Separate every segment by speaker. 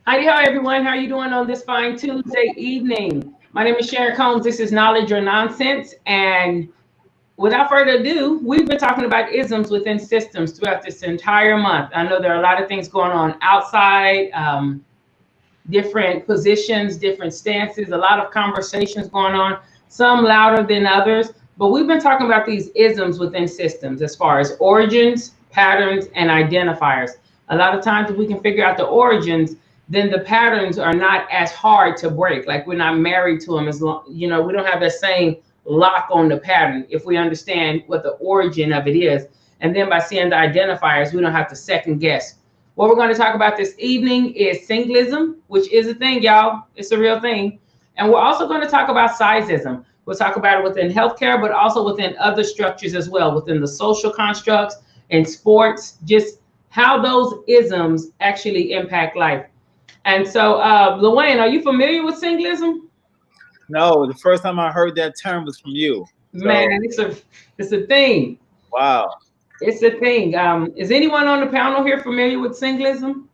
Speaker 1: Howdy, how everyone. How are you doing on this fine Tuesday evening? My name is Sharon Combs. This is Knowledge or Nonsense. And without further ado, we've been talking about isms within systems throughout this entire month. I know there are a lot of things going on outside, different positions, different stances, a lot of conversations going on, some louder than others. But we've been talking about these isms within systems as far as origins, patterns, and identifiers. A lot of times, if we can figure out the origins, then the patterns are not as hard to break. Like we're not married to them as long, we don't have that same lock on the pattern if we understand what the origin of it is. And then by seeing the identifiers, we don't have to second guess. What we're going to talk about this evening is Singlism, which is a thing, y'all. It's a real thing. And we're also going to talk about Sizeism. We'll talk about it within healthcare, but also within other structures as well, within the social constructs and sports, just how those isms actually impact life. And so, Luane, are you familiar with Singlism?
Speaker 2: No, the first time I heard that term was from you.
Speaker 1: So, man, it's a thing.
Speaker 2: Wow.
Speaker 1: It's a thing. Is anyone on the panel here familiar with Singlism?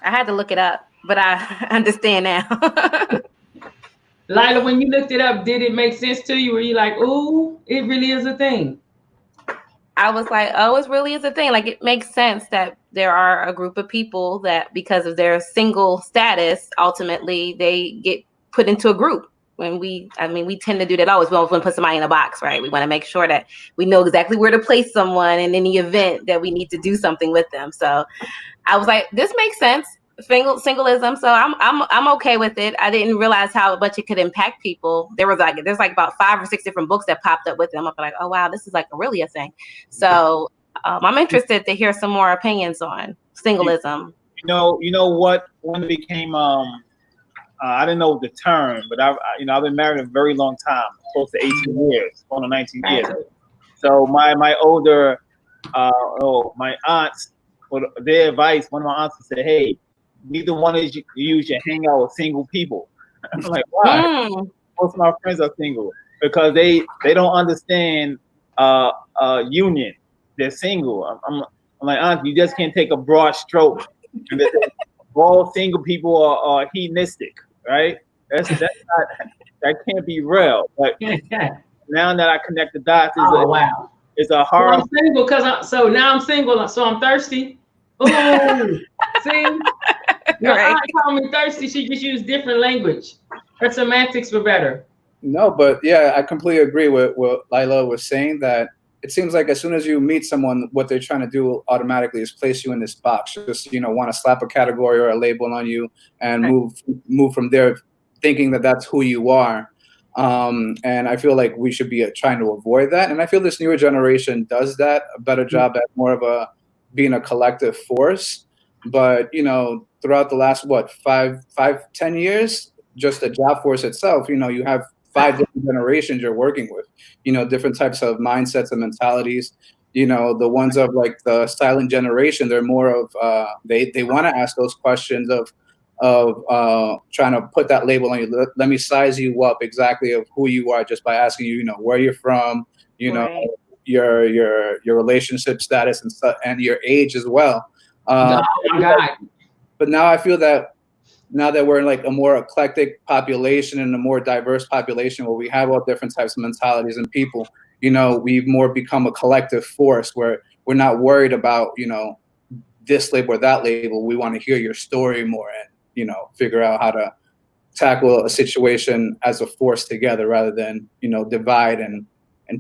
Speaker 3: I had to look it up, but I understand now.
Speaker 1: Lila, when you looked it up, did it make sense to you? Were you like, ooh, it really is a thing?
Speaker 3: I was like, oh, it really is a thing. Like, it makes sense that there are a group of people that because of their single status, ultimately they get put into a group. We tend to do that always. We always want to put somebody in a box, right? We want to make sure that we know exactly where to place someone in any event that we need to do something with them. So I was like, this makes sense. Singlism. So I'm okay with it. I didn't realize how much it could impact people. There's like about 5 or 6 different books that popped up with them. I'm like, oh wow, this is like really a thing. So I'm interested to hear some more opinions on singlism.
Speaker 2: You know what? When it became I didn't know the term, but I've been married a very long time, close to 18 years, going on 19 years. So my older my aunts, for their advice, one of my aunts said, hey, neither one of you should hang out with single people. I'm like, why? Most of my friends are single because they don't understand union. They're single. I'm like, aunt, you just can't take a broad stroke. All single people are hedonistic, right? That can't be real. But now that I connect the dots,
Speaker 1: wow,
Speaker 2: it's a hard.
Speaker 1: So I'm single so now I'm single, so I'm thirsty. Ooh, see. Your aunt called me thirsty. She just used different language. Her semantics were better.
Speaker 4: No, but yeah, I completely agree with what Lila was saying, that it seems like as soon as you meet someone, what they're trying to do automatically is place you in this box. Just, want to slap a category or a label on you and move from there, thinking that that's who you are. And I feel like we should be trying to avoid that. And I feel this newer generation does that a better job at more of being a collective force. But, throughout the last, 10 years, just the job force itself, you have 5 different generations you're working with, different types of mindsets and mentalities. The ones of like the silent generation, they're more of, they want to ask those questions of trying to put that label on you. Let me size you up exactly of who you are just by asking you, where you're from,
Speaker 3: right.
Speaker 4: your relationship status and your age as well.
Speaker 1: Oh my God.
Speaker 4: But now I feel that now that we're in like a more eclectic population and a more diverse population where we have all different types of mentalities and people, we've more become a collective force where we're not worried about, this label or that label. We want to hear your story more and, figure out how to tackle a situation as a force together rather than, divide and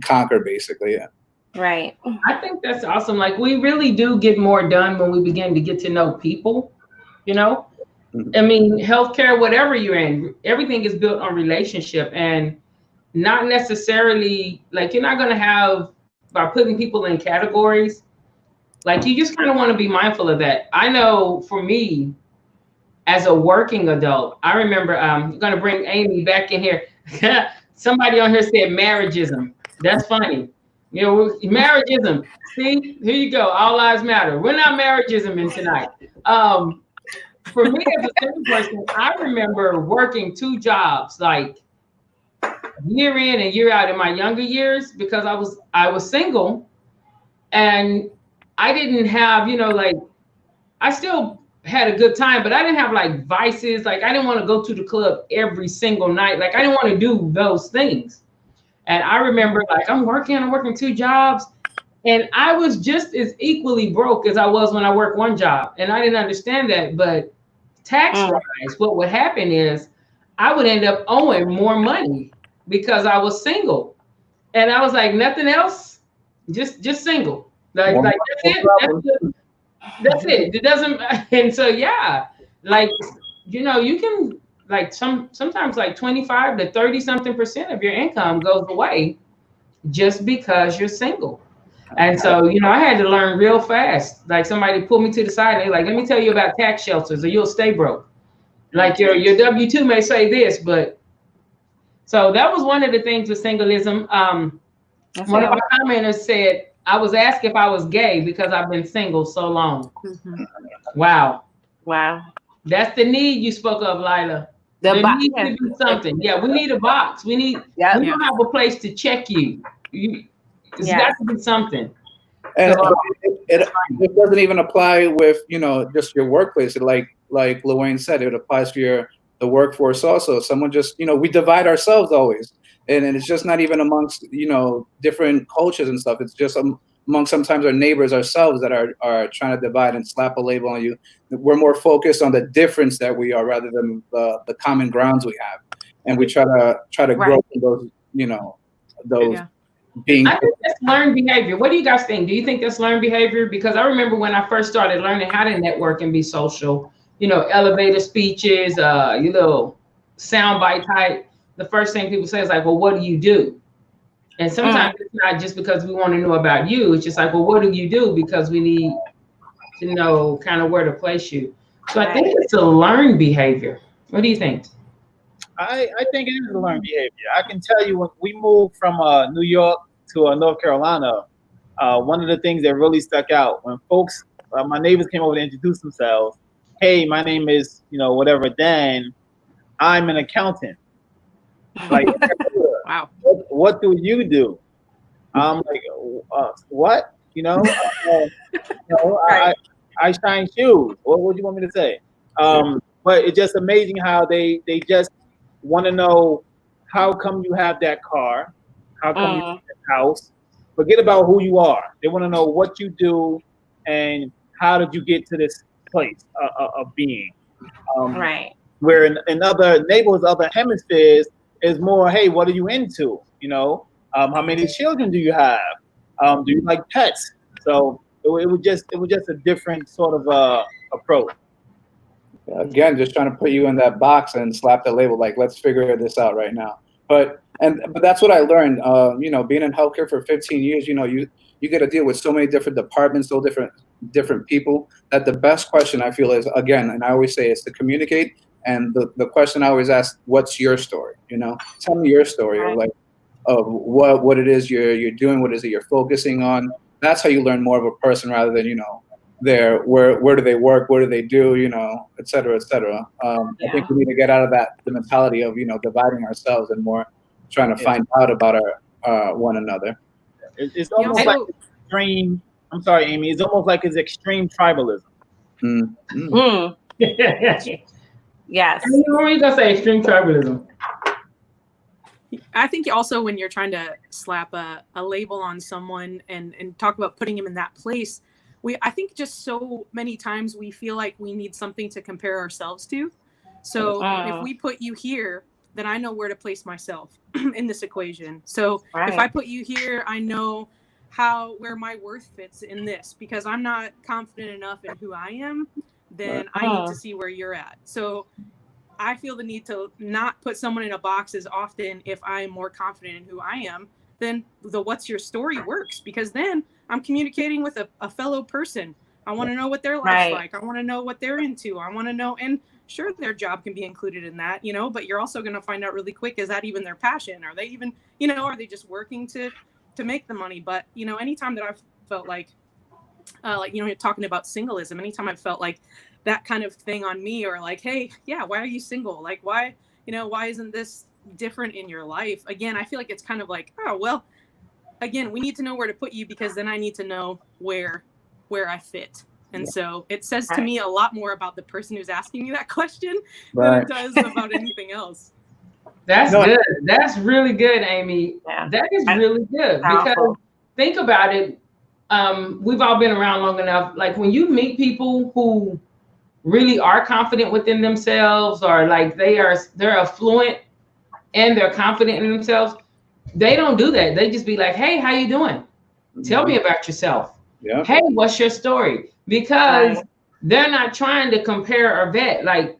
Speaker 4: conquer, basically. Yeah.
Speaker 3: Right.
Speaker 1: I think that's awesome. Like, we really do get more done when we begin to get to know people, I mean, healthcare, whatever you're in, everything is built on relationship, and not necessarily like you're not going to have, by putting people in categories, like you just kind of want to be mindful of that. I know for me, as a working adult, I remember, I'm going to bring Amy back in here. Somebody on here said marriageism. That's funny. Marriageism. See, here you go. All lives matter. We're not marriageism in tonight. For me as a single person, I remember working 2 jobs, like year in and year out in my younger years, because I was single, and I didn't have, like, I still had a good time, but I didn't have like vices. Like I didn't want to go to the club every single night. Like I didn't want to do those things. And I remember like I'm working 2 jobs, and I was just as equally broke as I was when I worked 1 job. And I didn't understand that. But tax wise, what would happen is I would end up owing more money because I was single. And I was like, nothing else, just single. Like that's it. That's it. It doesn't. And so yeah, like you can like sometimes like 25 to 30 something percent of your income goes away just because you're single. And so I had to learn real fast. Like somebody pulled me to the side. They like, let me tell you about tax shelters, or you'll stay broke. Like your W-2 may say this, but so that was one of the things with singlism. One of our commenters said, I was asked if I was gay because I've been single so long. Wow. That's the need you spoke of, Lila. There needs to be something. Yeah, we need a box. We don't have a place to check you. It's got to be something.
Speaker 4: And it doesn't even apply with just your workplace. Like Luane said, it applies to the workforce also. Someone just we divide ourselves always, and it's just not even amongst different cultures and stuff. It's just among sometimes our neighbors ourselves that are trying to divide and slap a label on you. We're more focused on the difference that we are rather than the common grounds we have, and we try to grow in those those.
Speaker 1: I think that's learned behavior. What do you guys think? Do you think that's learned behavior? Because I remember when I first started learning how to network and be social, elevator speeches, soundbite type. The first thing people say is like, well, what do you do? And sometimes it's not just because we want to know about you. It's just like, well, what do you do? Because we need to know kind of where to place you. So I think it's a learned behavior. What do you think?
Speaker 2: I think it is a learned behavior. I can tell you when we moved from New York to North Carolina, one of the things that really stuck out when folks, my neighbors came over to introduce themselves. Hey, my name is, whatever, Dan. I'm an accountant. Like,
Speaker 5: wow.
Speaker 2: What do you do? I'm like, what? I shine shoes. What do you want me to say? But it's just amazing how they just want to know how come you have that car, how come you have that house. Forget about who you are. They want to know what you do and how did you get to this place of being. Where in other neighborhoods, other hemispheres, is more, hey, what are you into? How many children do you have? Do you like pets? So it was just a different sort of approach.
Speaker 4: Again, just trying to put you in that box and slap the label, like, let's figure this out right now. But that's what I learned, being in healthcare for 15 years, you get to deal with so many different departments, so different people, that the best question I feel is, again, and I always say, is to communicate. And the question I always ask, what's your story? Tell me your story, or like of what it is you're doing, what is it you're focusing on. That's how you learn more of a person rather than, where do they work, what do they do, et cetera, et cetera. I think we need to get out of the mentality of dividing ourselves and more trying to find out about our one another.
Speaker 2: It's almost like extreme. I'm sorry, Amy. It's almost like it's extreme tribalism.
Speaker 3: Yes.
Speaker 1: What are you gonna say? Extreme tribalism.
Speaker 5: I think also when you're trying to slap a label on someone and talk about putting him in that place, I think just so many times we feel like we need something to compare ourselves to. So if we put you here, then I know where to place myself in this equation. So if I put you here, I know where my worth fits in this, because I'm not confident enough in who I am, then I need to see where you're at. So I feel the need to not put someone in a box as often if I'm more confident in who I am. Then the what's your story works, because then I'm communicating with a fellow person. I want to know what their life's like. I want to know what they're into. I want to know, and sure, their job can be included in that, but you're also going to find out really quick, is that even their passion? Are they even, are they just working to make the money? But, anytime that I've felt like you're talking about singlism, anytime I've felt like that kind of thing on me, or like, hey, yeah, why are you single? Like, why isn't this different in your life? Again, I feel like it's kind of like, oh, well, again, we need to know where to put you, because then I need to know where I fit And so it says to me a lot more about the person who's asking you that question
Speaker 4: Right.
Speaker 5: than it does about anything else.
Speaker 1: That's good. That's really good, Amy.
Speaker 3: Yeah.
Speaker 1: That is really good because
Speaker 3: Powerful.
Speaker 1: think about it. We've all been around long enough. Like when you meet people who really are confident within themselves, or like they're affluent and they're confident in themselves, they don't do that. They just be like, "Hey, how you doing? Tell me about yourself.
Speaker 4: Yeah.
Speaker 1: Hey, what's your story?" Because they're not trying to compare or vet. Like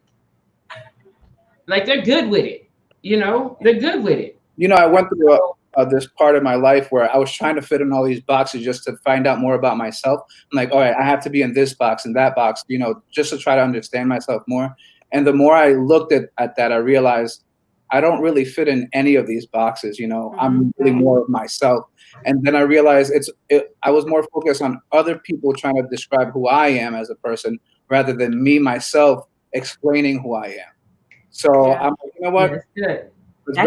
Speaker 1: they're good with it. You know, they're good with it.
Speaker 4: You know, I went through this part of my life where I was trying to fit in all these boxes just to find out more about myself. I'm like, all right, I have to be in this box and that box, you know, just to try to understand myself more. And the more I looked at that, I realized I don't really fit in any of these boxes. You know, I'm really more of myself. And then I realized I was more focused on other people trying to describe who I am as a person rather than me myself explaining who I am. So I'm like, you know what?
Speaker 1: Good.
Speaker 4: Let's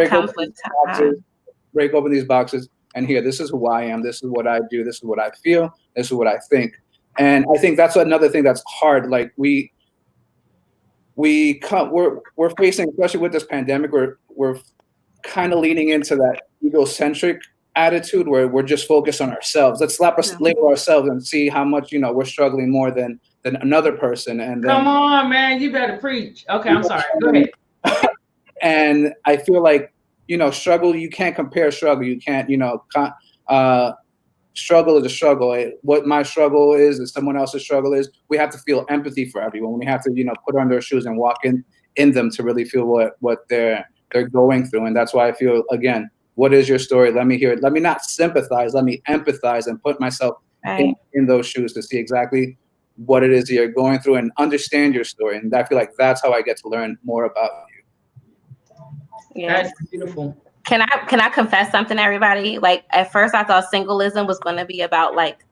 Speaker 4: break open these boxes, and here, this is who I am. This is what I do. This is what I feel. This is what I think. And I think that's another thing that's hard. Like we're facing, especially with this pandemic, we're kind of leaning into that egocentric attitude where we're just focused on ourselves. Let's label ourselves and see how much, you know, we're struggling more than another person. And then,
Speaker 1: come on, man, you better preach. Okay, I'm sorry. Go ahead.
Speaker 4: And I feel like, you know, struggle, you can't compare struggle. You can't, you know, struggle is a struggle. What my struggle is someone else's struggle is. We have to feel empathy for everyone. We have to, you know, put on their shoes and walk in them to really feel what they're going through. And that's why I feel, again, what is your story? Let me hear it. Let me not sympathize. Let me empathize and put myself in those shoes to see exactly what it is that you're going through and understand your story. And I feel like that's how I get to learn more about you.
Speaker 3: Yeah.
Speaker 1: That's beautiful.
Speaker 3: Can I confess something, everybody? Like at first I thought singlism was going to be about like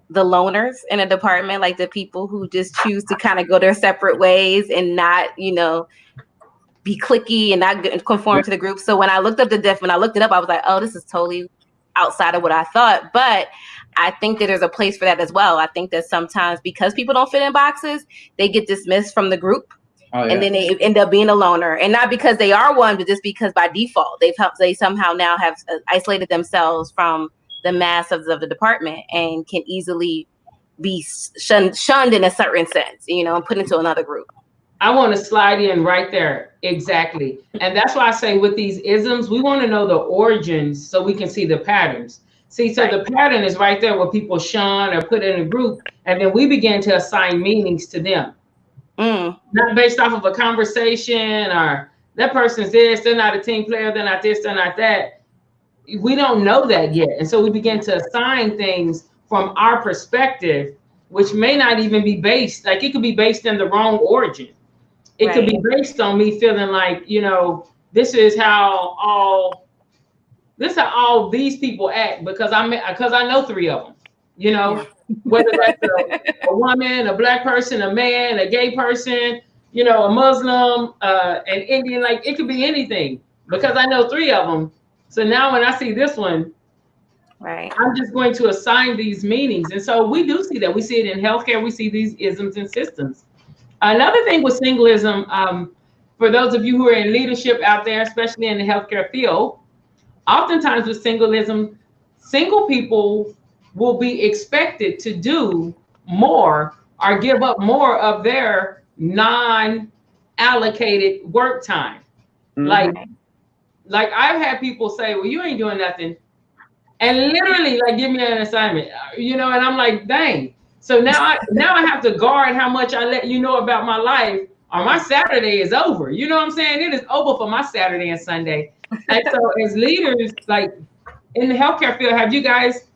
Speaker 3: the loners in a department, like the people who just choose to kind of go their separate ways and not, you know, be cliquey and not conform to the group. So when I looked up when I looked it up, I was like, oh, this is totally outside of what I thought. But I think that there's a place for that as well. I think that sometimes because people don't fit in boxes, they get dismissed from the group. And then they end up being a loner, and not because they are one, but just because by default they somehow now have isolated themselves from the mass of the department and can easily be shunned in a certain sense, you know, and put into another group.
Speaker 1: I want to slide in right there. Exactly. And that's why I say with these isms, we want to know the origins so we can see the patterns. See, so the pattern is right there where people shun or put in a group, and then we begin to assign meanings to them. Not based off of a conversation or that person's this, they're not a team player, they're not this, they're not that. We don't know that yet. And so we begin to assign things from our perspective, which may not even be based, like it could be based in the wrong origin. It could be based on me feeling like, you know, this is how all these people act because I know three of them, you know. Whether that's a woman, a black person, a man, a gay person, you know, a Muslim, an Indian, like it could be anything because I know three of them. So now when I see this one, I'm just going to assign these meanings. And so we do see that. We see it in healthcare. We see these isms and systems. Another thing with singlism, for those of you who are in leadership out there, especially in the healthcare field, oftentimes with singlism, single people will be expected to do more or give up more of their non-allocated work time. Like I've had people say, well, you ain't doing nothing. And literally like, give me an assignment, you know, and I'm like, dang. So now I have to guard how much I let you know about my life or my Saturday is over. You know what I'm saying? It is over for my Saturday and Sunday. And so as leaders, like in the healthcare field, have you guys,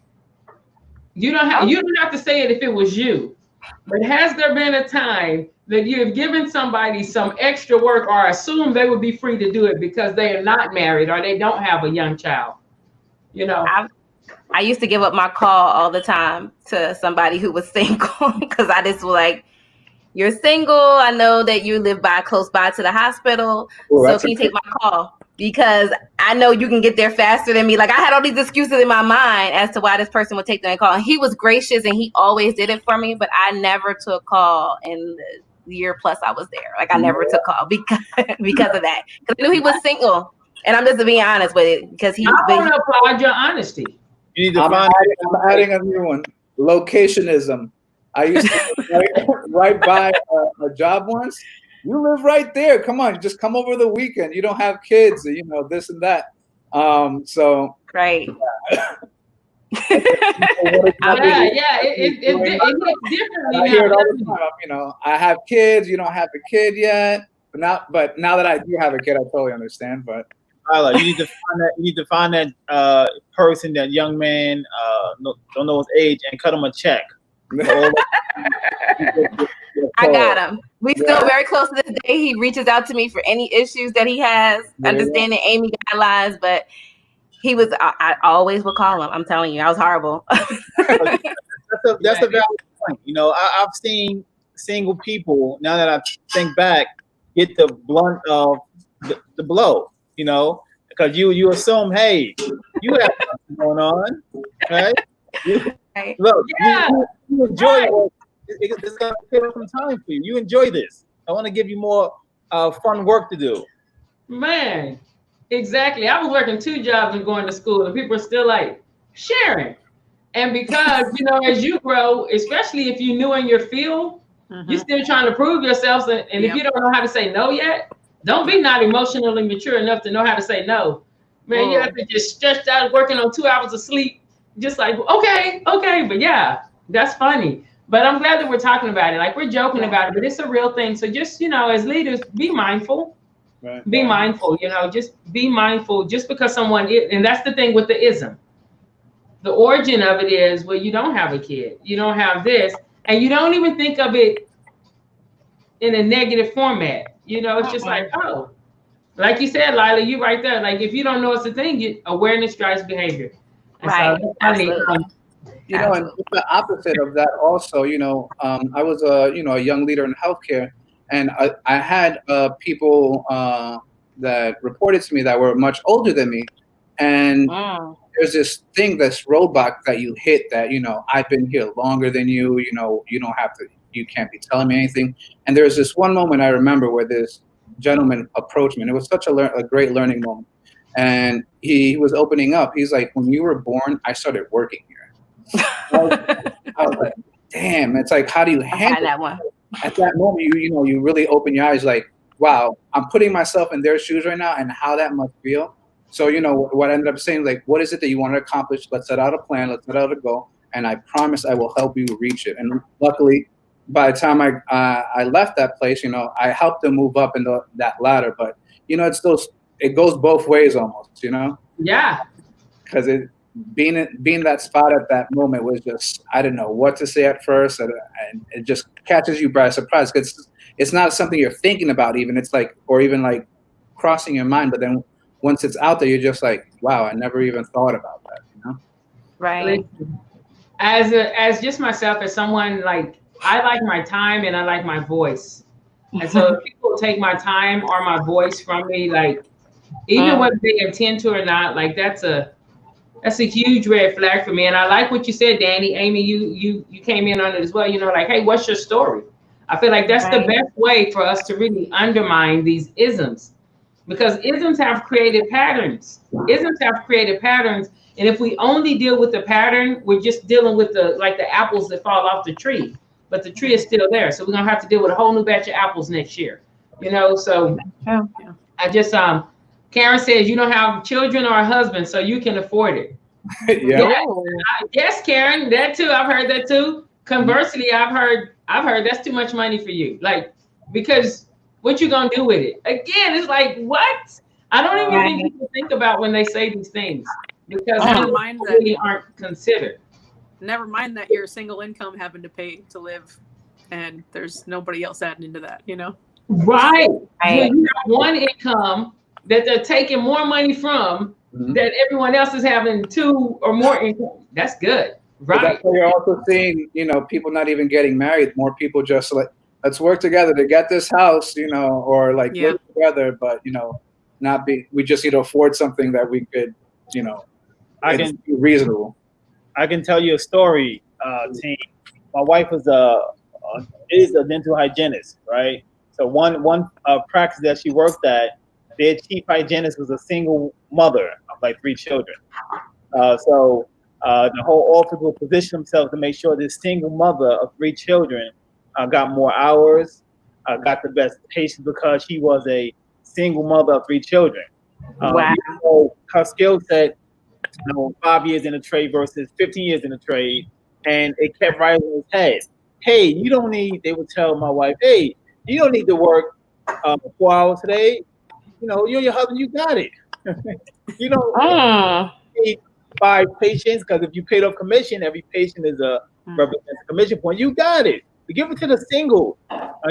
Speaker 1: you don't have to say it if it was you, but has there been a time that you have given somebody some extra work or assume they would be free to do it because they are not married or they don't have a young child? You know,
Speaker 3: I used to give up my call all the time to somebody who was single because I just was like, you're single. I know that you live close by to the hospital. So can you take my call? because I know you can get there faster than me. Like I had all these excuses in my mind as to why this person would take the call. And he was gracious and he always did it for me, but I never took call in the year plus I was there. Like I never took call because of that. Because I knew he was single. And I'm just being honest with it because
Speaker 1: I want to applaud your honesty.
Speaker 2: You need to
Speaker 4: I'm
Speaker 2: find
Speaker 4: adding a new one. Locationism. I used to right by a job once. You live right there. Come on, just come over the weekend. You don't have kids, you know, this and that. So
Speaker 3: right.
Speaker 1: It differently.
Speaker 4: I hear it all the time. You know, I have kids. You don't have a kid yet, but now that I do have a kid, I totally understand. But
Speaker 2: you need to find that. You need to find that person, that young man, don't know his age, and cut him a check.
Speaker 3: I got him. We still very close to this day. He reaches out to me for any issues that he has, understanding Amy guidelines, but he was, I always would call him. I'm telling you, I was horrible.
Speaker 2: That's a valid point. You know, I've seen single people, now that I think back, get the blunt of the blow, you know, because you assume, hey, you have something going on, right? Look, you enjoy it. It's going to take some time for you. You enjoy this. I want to give you more fun work to do.
Speaker 1: Man, exactly. I was working 2 jobs and going to school, and people are still like, Sharon. And because, you know, as you grow, especially if you're new in your field, you're still trying to prove yourself. And if you don't know how to say no yet, don't be not emotionally mature enough to know how to say no. Man, you have to just stretched out working on 2 hours of sleep. Just like, okay. But yeah, that's funny. But I'm glad that we're talking about it. Like we're joking about it, but it's a real thing. So just, you know, as leaders, be mindful. Right. Be mindful, you know, just be mindful. Just because someone is, and that's the thing with the ism. The origin of it is, well, you don't have a kid. You don't have this. And you don't even think of it in a negative format. You know, it's just like, oh, like you said, Lila, you right there. Like if you don't know it's a thing, awareness drives behavior. And
Speaker 3: right.
Speaker 1: So,
Speaker 4: you know, and the opposite of that also, you know, I was a young leader in healthcare, and I had people that reported to me that were much older than me, and there's this thing, this roadblock that you hit that, you know, I've been here longer than you, you know, you can't be telling me anything. And there's this one moment I remember where this gentleman approached me, and it was such a great learning moment. And he was opening up. He's like, when you were born, I started working here. I was like, damn, it's like, how do you handle that one? At that moment, you really open your eyes like, wow, I'm putting myself in their shoes right now and how that must feel. So, you know, what I ended up saying, like, what is it that you want to accomplish? Let's set out a plan. Let's set out a goal. And I promise I will help you reach it. And luckily, by the time I left that place, you know, I helped them move up into that ladder. But, you know, it goes both ways almost, you know?
Speaker 1: Yeah.
Speaker 4: Because being that spot at that moment was just, I didn't know what to say at first. And it just catches you by surprise. Because it's not something you're thinking about even. It's like, or even like crossing your mind. But then once it's out there, you're just like, wow, I never even thought about that, you know?
Speaker 3: Right.
Speaker 1: As just myself, as someone, like, I like my time and I like my voice. And so if people take my time or my voice from me, like, even whether they intend to or not, like that's a huge red flag for me. And I like what you said, Danny. Amy, you came in on it as well. You know, like, hey, what's your story? I feel like that's the best way for us to really undermine these isms, because isms have created patterns. Isms have created patterns, and if we only deal with the pattern, we're just dealing with the apples that fall off the tree, but the tree is still there. So we're gonna have to deal with a whole new batch of apples next year. You know, so I just Karen says you don't have children or a husband, so you can afford it. Yes, Karen, that too. I've heard that too. Conversely, I've heard that's too much money for you. Like, because what you gonna do with it? Again, it's like, what? I don't even think people think about when they say these things, because they really aren't considered.
Speaker 5: Never mind that you're single income having to pay to live, and there's nobody else adding into that, you know?
Speaker 1: Right. So you have one income that they're taking more money from, that everyone else is having 2 or more income. That's good. Right.
Speaker 4: But that's why you're also seeing, you know, people not even getting married. More people just like, let's work together to get this house, you know, or like live together. But, you know, we just need to afford something that we could, you know, be reasonable.
Speaker 2: I can tell you a story, team. My wife is a dental hygienist, right? So one practice that she worked at, their chief hygienist was a single mother of like 3 children. So the whole office will position themselves to make sure this single mother of 3 children got more hours, got the best patients because she was a single mother of 3 children.
Speaker 3: Wow.
Speaker 2: Even though her skill set, 5 years in the trade versus 15 years in the trade, and it kept rising his head. Hey, you don't need. They would tell my wife, hey, you don't need to work 4 hours today. You know, you and your husband, you got it. You don't need 5 patients because if you paid off commission, every patient is a represents a commission point. You got it. You give it to the single.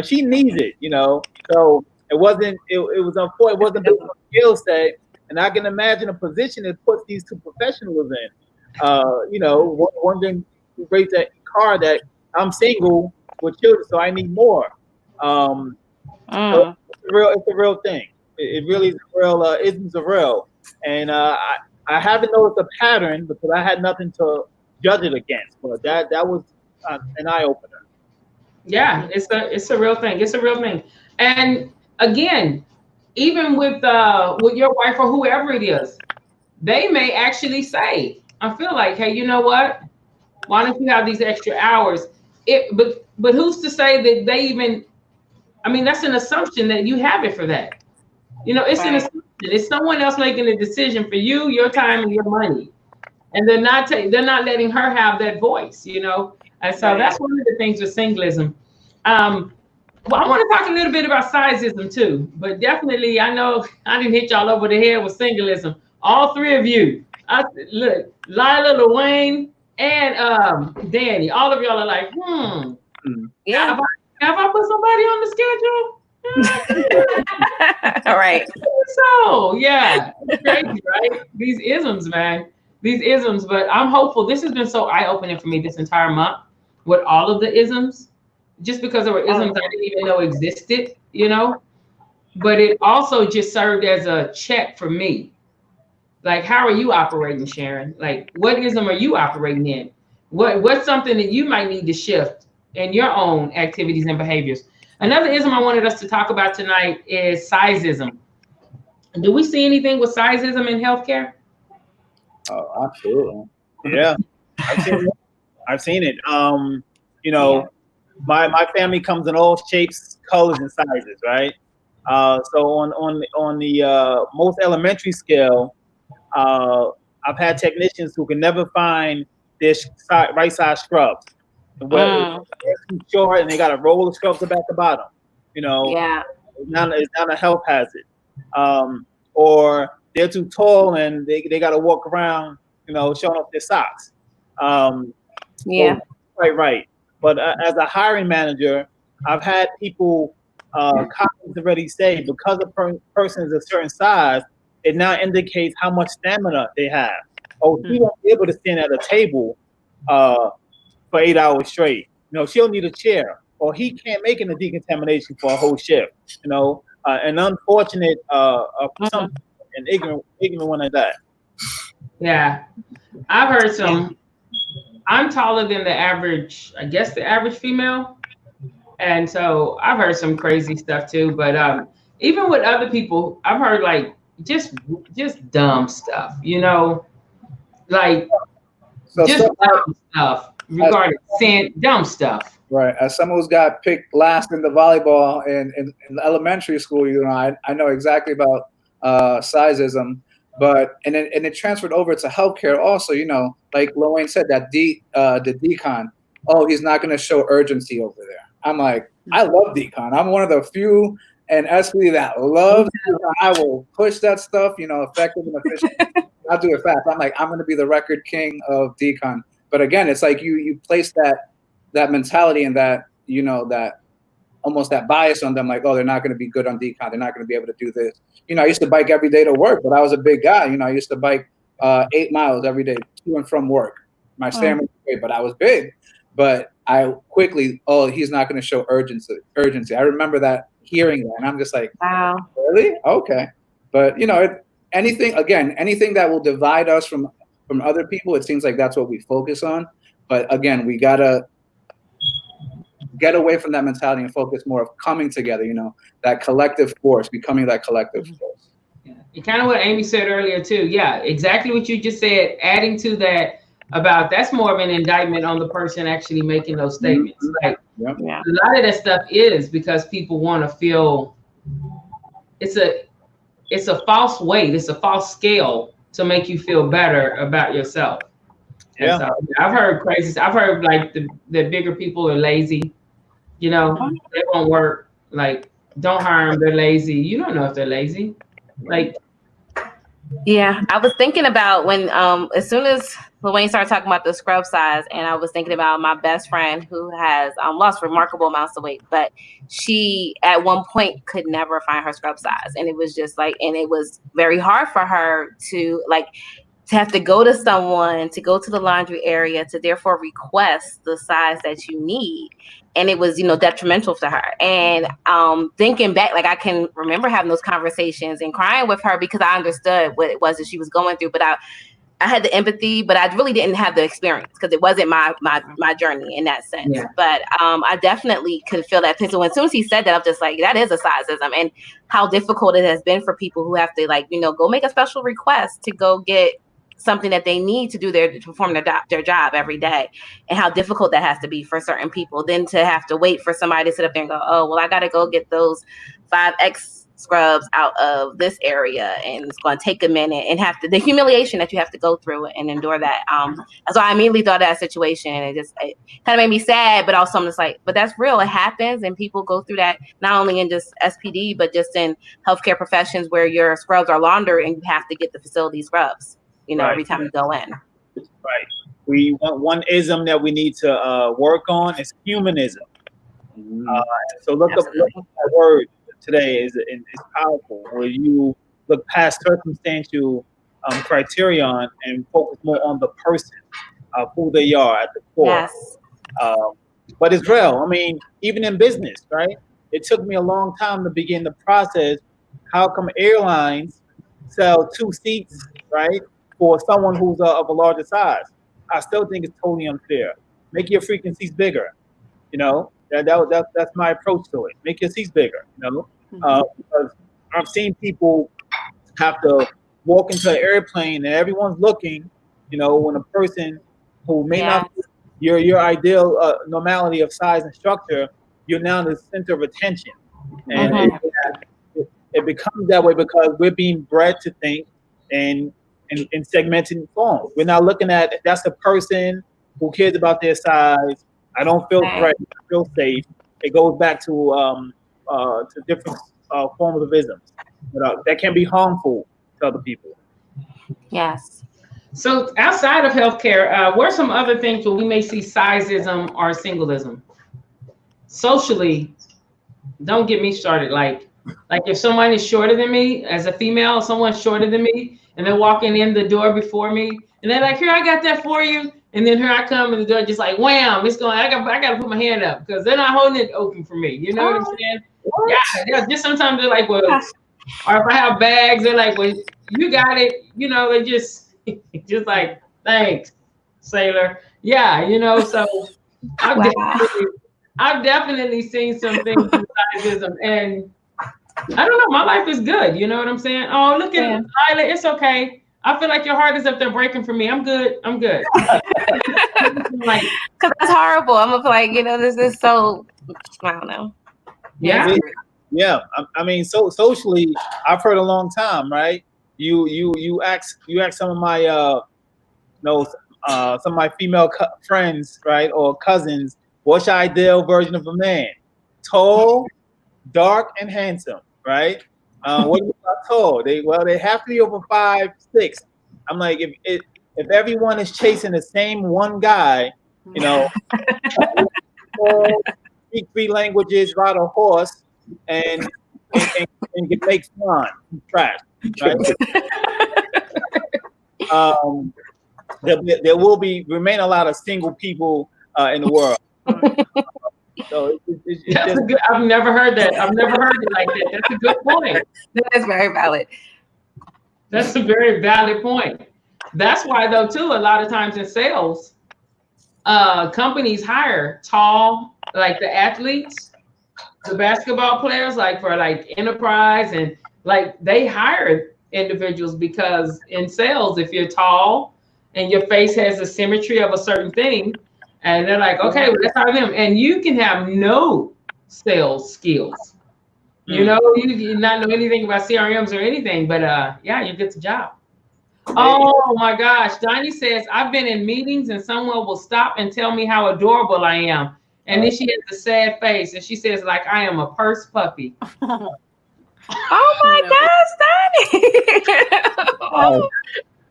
Speaker 2: She needs it. You know, so it wasn't. It was unfortunate. It wasn't based on skill set. And I can imagine a position that puts these 2 professionals in. You know, one thing raised that car that I'm single with children, so I need more. So it's a real thing. It really is a real. Isms are real, and I haven't noticed a pattern because I had nothing to judge it against. But that was an eye opener.
Speaker 1: Yeah, it's a real thing. It's a real thing. And again, even with your wife or whoever it is, they may actually say, I feel like, hey, you know what? Why don't you have these extra hours? But who's to say that they even, I mean, that's an assumption that you have it for that. You know, it's an assumption. It's someone else making a decision for you, your time and your money. And they're not letting her have that voice, you know? And so that's one of the things with Singlism. Well, I want to talk a little bit about Sizeism too, but definitely I know I didn't hit y'all over the head with Singlism. All 3 of you, look, Lila, Lorraine, and Danny, all of y'all are like,
Speaker 3: Yeah.
Speaker 1: Have I put somebody on the schedule?
Speaker 3: All right.
Speaker 1: So yeah, it's crazy, right? These isms, man. These isms, but I'm hopeful. This has been so eye-opening for me this entire month with all of the isms. Just because there were isms I didn't even know existed, you know, but it also just served as a check for me. Like, how are you operating, Sharon? Like, what ism are you operating in? What's something that you might need to shift in your own activities and behaviors? Another ism I wanted us to talk about tonight is Sizeism. Do we see anything with Sizeism in healthcare?
Speaker 4: Oh, absolutely.
Speaker 2: Yeah, I've seen it. You know, my family comes in all shapes, colors, and sizes, right? So on the most elementary scale, I've had technicians who can never find their right size scrubs. They're too short, and they got to roll the scrubs up at the bottom. You know, it's not a health hazard. Or they're too tall, and they got to walk around, you know, showing off their socks. So, right. But as a hiring manager, I've had people, colleagues already say, because a person is a certain size, it now indicates how much stamina they have. Oh, she won't be able to stand at a table for 8 hours straight. You know, she'll need a chair. Or he can't make it a decontamination for a whole shift. You know, an unfortunate, some an ignorant one like that.
Speaker 1: Yeah, I've heard some. I'm taller than the average, I guess the average female. And so I've heard some crazy stuff too. But even with other people, I've heard like just dumb stuff, you know, like just dumb stuff regarding dumb stuff.
Speaker 4: Right. As someone who's got picked last in the volleyball in elementary school, you know, I know exactly about Sizeism. But and it transferred over to healthcare also, you know, like Lorraine said, that the decon, oh, he's not going to show urgency over there. I'm like, I love decon. I'm one of the few and SB that loves decon. I will push that stuff, you know, effective and efficient. I'll do it fast. I'm like, I'm going to be the record king of decon. But again, it's like you place that mentality and that, you know, that almost that bias on them, like, oh, they're not going to be good on decon. They're not going to be able to do this. You know, I used to bike every day to work, but I was a big guy. You know, I used to bike 8 miles every day to and from work. My stamina was great, but I was big. But I quickly, oh, he's not going to show urgency. I remember that, hearing that, and I'm just like,
Speaker 3: wow,
Speaker 4: really? Okay. But anything that will divide us from other people, it seems like that's what we focus on. But again, we gotta get away from that mentality and focus more of coming together. That collective force, becoming that collective force.
Speaker 1: And kind of what Amy said earlier too. Yeah, exactly what you just said. Adding to that about that's more of an indictment on the person actually making those statements. Like a lot of that stuff is because people want to feel it's a false weight, it's a false scale to make you feel better about yourself. And so I've heard crazy. I've heard like the bigger people are lazy. They won't work. Like, don't hire them. They're lazy. You don't know if they're lazy. Like,
Speaker 3: yeah, I was thinking about when as soon as LaWayne started talking about the scrub size, and I was thinking about my best friend who has lost remarkable amounts of weight, but she at one point could never find her scrub size, and it was just like, and it was very hard for her to have to go to someone, to go to the laundry area, to therefore request the size that you need. And it was, detrimental to her. And thinking back, like I can remember having those conversations and crying with her because I understood what it was that she was going through. But I had the empathy, but I really didn't have the experience because it wasn't my journey in that sense. Yeah. But I definitely could feel that. So as soon as he said that, I'm just like, that is a sizeism, and how difficult it has been for people who have to go make a special request to go get something that they need to do to perform their job every day, and how difficult that has to be for certain people. Then to have to wait for somebody to sit up there and go, oh, well, I got to go get those 5X scrubs out of this area, and it's going to take a minute, and the humiliation that you have to go through and endure that. So I immediately thought of that situation, and it kind of made me sad, but also I'm just like, but that's real. It happens, and people go through that not only in just SPD, but just in healthcare professions where your scrubs are laundered and you have to get the facility scrubs. Every time you go in.
Speaker 2: Right. We want one ism that we need to work on is humanism. So look up that word today is powerful. Where you look past circumstantial criterion and focus more on the person, who they are at the core.
Speaker 3: Yes.
Speaker 2: But it's real. I mean, even in business, right? It took me a long time to begin the process. How come airlines sell 2 seats, right, for someone who's of a larger size? I still think it's totally unfair. Make your freaking seats bigger. That's my approach to it. Make your seats bigger. Because I've seen people have to walk into an airplane and everyone's looking. When a person who may not be your ideal normality of size and structure, you're now the center of attention, and it becomes that way because we're being bred to think in segmented form. We're not looking at that's a person who cares about their size. I don't feel threatened. I feel safe. It goes back to different forms of isms that can be harmful to other people.
Speaker 3: Yes.
Speaker 1: So outside of healthcare, what are some other things where we may see sizeism or singlism? Socially, don't get me started. Like if someone is shorter than me, as a female, someone's shorter than me, and they're walking in the door before me, and they're like, "Here, I got that for you." And then here I come, and the door just like wham! It's going. I got to put my hand up because they're not holding it open for me. You know what I'm saying? What? Yeah. Just sometimes they're like, "Well," or if I have bags, they're like, "Well, you got it." They just like, "Thanks, sailor." Yeah. So I've definitely seen some things in sizeism, and I don't know. My life is good. You know what I'm saying? Oh, look at Lila. It's okay. I feel like your heart is up there breaking for me. I'm good. Because
Speaker 3: that's horrible. I'm gonna like, this is so. I don't know.
Speaker 2: Yeah. I mean, so socially, I've heard a long time, right? You ask some of my some of my female friends, right, or cousins, what's your ideal version of a man? Tall, dark, and handsome, right? What about tall? They have to be over 5'6". I'm like, if everyone is chasing the same one guy, speak 3 languages, ride a horse, and can make fun trash, right? There will remain a lot of single people in the world. So
Speaker 1: I've never heard that. I've never heard it like that. That's a good point.
Speaker 3: That is very valid.
Speaker 1: That's a very valid point. That's why, though, too, a lot of times in sales, companies hire tall, like the athletes, the basketball players, like for like enterprise, and like they hire individuals because in sales, if you're tall and your face has the symmetry of a certain thing, and they're like, okay, well, let's hire him. And you can have no sales skills. You know, you not know anything about CRMs or anything, but yeah, you get the job. Oh my gosh. Donnie says, I've been in meetings and someone will stop and tell me how adorable I am. And then she has a sad face and she says, like, I am a purse puppy.
Speaker 3: Oh my gosh, Donnie.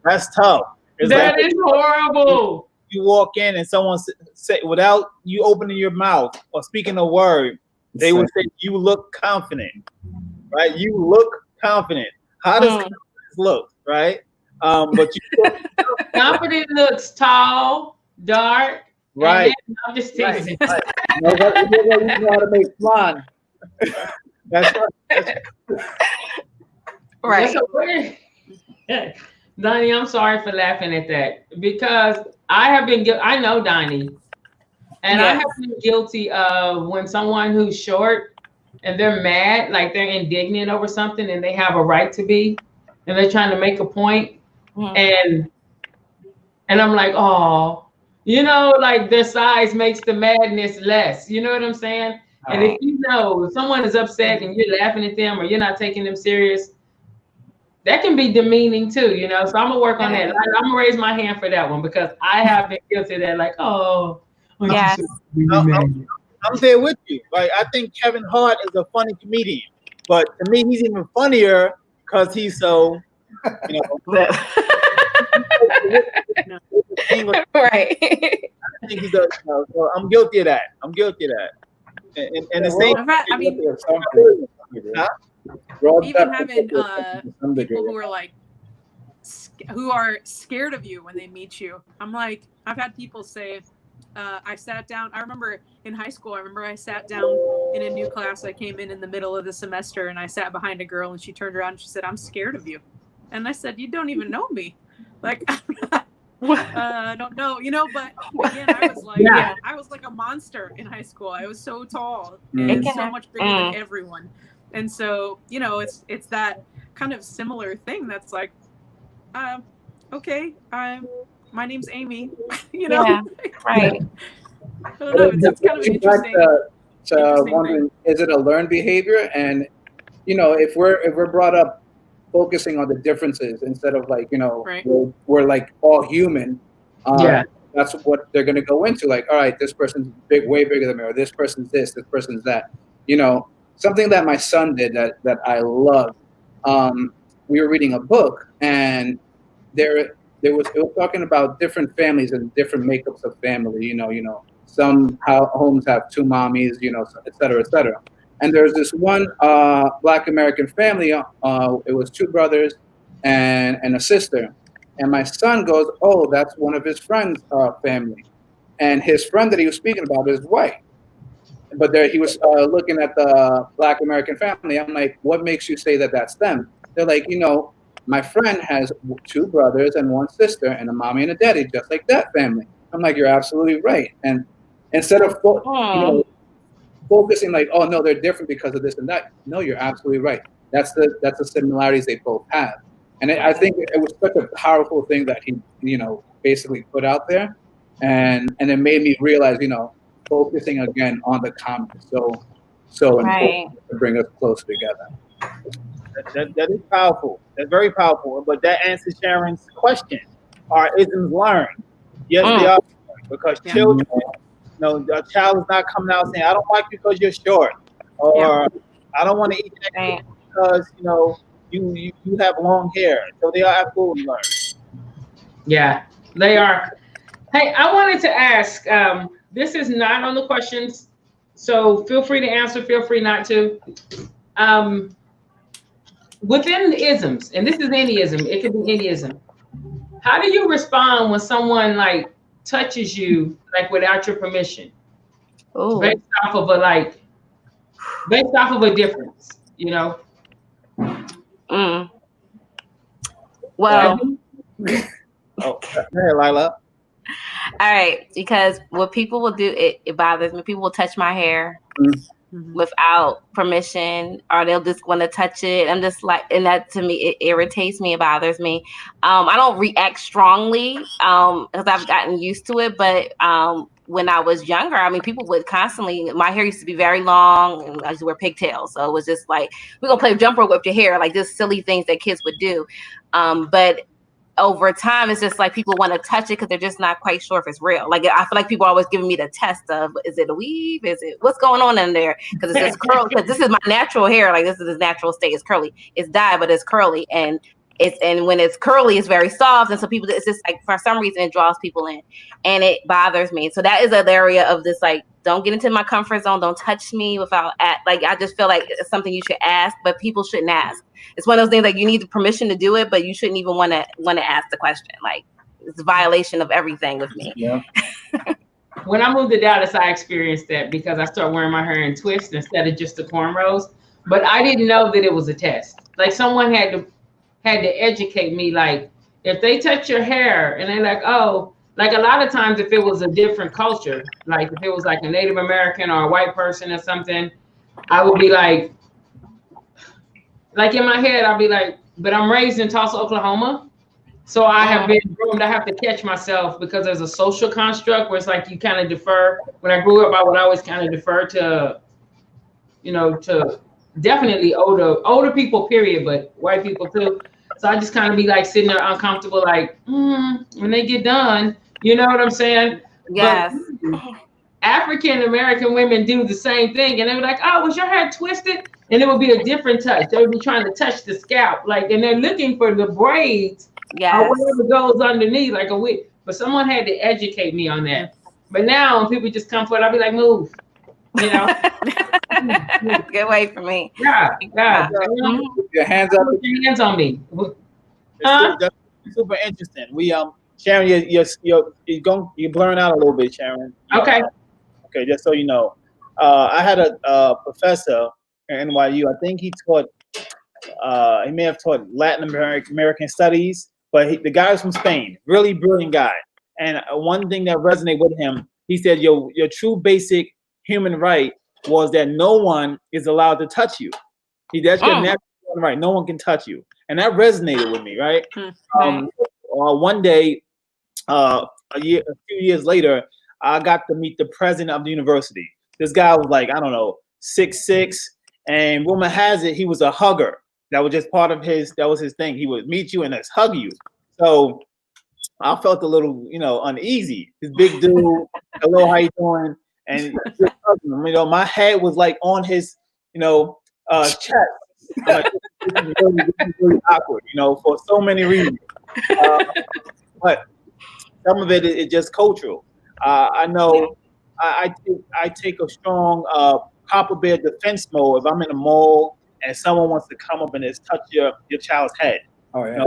Speaker 2: That's tough. It's
Speaker 1: that is horrible.
Speaker 2: You walk in and someone say, without you opening your mouth or speaking a word, they would say, you look confident, right? You look confident. How does confidence look, right? But you
Speaker 1: confident looks tall, dark,
Speaker 2: right.
Speaker 1: I'm just teasing.
Speaker 4: Right. You know how to make flan.
Speaker 2: That's right.
Speaker 3: Right.
Speaker 1: Donnie, I'm sorry for laughing at that because I know Donnie, and I have been guilty of when someone who's short and they're mad, like they're indignant over something and they have a right to be, and they're trying to make a point. And I'm like, oh, you know, like their size makes the madness less. You know what I'm saying? And if you know if someone is upset and you're laughing at them or you're not taking them serious, that can be demeaning too, you know. So I'm gonna work on that. I'm gonna raise my hand for that one because I have been guilty of that. Like, oh,
Speaker 3: yes.
Speaker 2: I'm there with you. Like, I think Kevin Hart is a funny comedian, but to me, he's even funnier because he's so, you know.
Speaker 3: Right.
Speaker 2: I think he's a, you know, so I'm guilty of that. And the same.
Speaker 5: I mean, even having people who are like who are scared of you when they meet you. I'm like, I've had people say, I sat down. I remember in high school, I sat down in a new class. I came in the middle of the semester and I sat behind a girl and she turned around and she said, I'm scared of you. And I said, you don't even know me. Like, I don't know, you know, but again, I was like a monster in high school. I was so tall and so much bigger than everyone. And so, you know, it's that kind of similar thing that's like, okay, my name's Amy, you know?
Speaker 3: Yeah, right.
Speaker 5: I don't know, it's kind of interesting.
Speaker 4: Wondering, is it a learned behavior? And, you know, if we're brought up focusing on the differences instead of like, you know, we're like all human, that's what they're going to go into. Like, all right, this person's way bigger than me, or this person's this person's that. You know, something that my son did that I love. We were reading a book, and it was talking about different families and different makeups of family. You know, some homes have two mommies, you know, et cetera, et cetera. And there's this one Black American family. It was two brothers and a sister. And my son goes, oh, that's one of his friends' family. And his friend that he was speaking about is white. But there he was looking at the Black American family. I'm like, what makes you say that that's them? They're like, you know, my friend has two brothers and one sister and a mommy and a daddy, just like that family. I'm like, you're absolutely right. And instead of focusing like, oh no, they're different because of this and that. No, you're absolutely right. That's the similarities they both have. And I think it was such a powerful thing that he, you know, basically put out there, and it made me realize, you know, focusing again on the common is so important to bring us closer together.
Speaker 2: That is powerful. That's very powerful. But that answers Sharon's question: are isms learned? Yes, they are, because children. No, a child is not coming out saying, I don't like you because you're short, or I don't want to eat that because, you know, you have long hair. So they are absolutely learned. Yeah,
Speaker 1: they are. Hey, I wanted to ask, this is not on the questions, so feel free to answer, feel free not to. Within the isms, and this is any ism, it could be any ism, how do you respond when someone like touches you like without your permission? Based off of a difference, you know?
Speaker 3: Well,
Speaker 2: Oh, hey, Lila.
Speaker 3: all right, because what people will do, it bothers me. People will touch my hair without permission, or they'll just want to touch it. I'm just like, and that to me, it irritates me. It bothers me. I don't react strongly because I've gotten used to it. But when I was younger, I mean, people would constantly. My hair used to be very long, and I used to wear pigtails, so it was just like, we're gonna play jump rope with your hair, like just silly things that kids would do. But over time, it's just like people want to touch it because they're just not quite sure if it's real. Like, I feel like people are always giving me the test of, is it a weave? Is it, what's going on in there? Because it's just curly. Because this is my natural hair. Like, this is its natural state. It's curly. It's dyed, but it's curly. And when it's curly, it's very soft. And so people, it's just like, for some reason, it draws people in, and it bothers me. So that is an area of this, like, don't get into my comfort zone. Don't touch me without, like, I just feel like it's something you should ask, but people shouldn't ask. It's one of those things, like, you need the permission to do it, but you shouldn't even want to ask the question. Like, it's a violation of everything with me.
Speaker 2: Yeah.
Speaker 1: When I moved to Dallas, I experienced that because I started wearing my hair in twists instead of just the cornrows. But I didn't know that it was a test. Like, someone had to educate me. Like, if they touch your hair and they're like, oh, like a lot of times if it was a different culture, like if it was like a Native American or a white person or something, I would be like in my head, I'll be like, but I'm raised in Tulsa, Oklahoma. So I have been groomed. I have to catch myself because there's a social construct where it's like you kind of defer. When I grew up, I would always kind of defer to, to definitely older people, period, but white people too. So I just kind of be like sitting there uncomfortable, like, when they get done, you know what I'm saying?
Speaker 3: Yes.
Speaker 1: But African American women do the same thing. And they were like, oh, was your hair twisted? And it would be a different touch. They would be trying to touch the scalp, like, and they're looking for the braids or whatever goes underneath, like a wig. But someone had to educate me on that. But now when people just come forward, I'll be like, move,
Speaker 3: Get away from me.
Speaker 1: Yeah.
Speaker 2: Your hands up.
Speaker 1: Put your hands on me.
Speaker 2: That's super interesting. We Sharon, you're blurring out a little bit, Sharon.
Speaker 1: Okay.
Speaker 2: Okay, just so you know, I had a professor at NYU. I think he taught. He may have taught Latin American studies, but the guy was from Spain. Really brilliant guy. And one thing that resonated with him, he said, your true basic human right was that no one is allowed to touch you. That's your natural right. No one can touch you. And that resonated with me, right? One day, a few years later, I got to meet the president of the university. This guy was like, I don't know, 6'6", and rumor has it he was a hugger. That was just part of his thing. He would meet you and just hug you. So I felt a little, uneasy. This big dude, hello, how you doing? And just hugging him. My head was like on his, chest. I'm like, this is really awkward, for so many reasons. But some of it is just cultural. I know I take a strong Papa Bear defense mode if I'm in a mall and someone wants to come up and just touch your child's head.
Speaker 4: Oh yeah.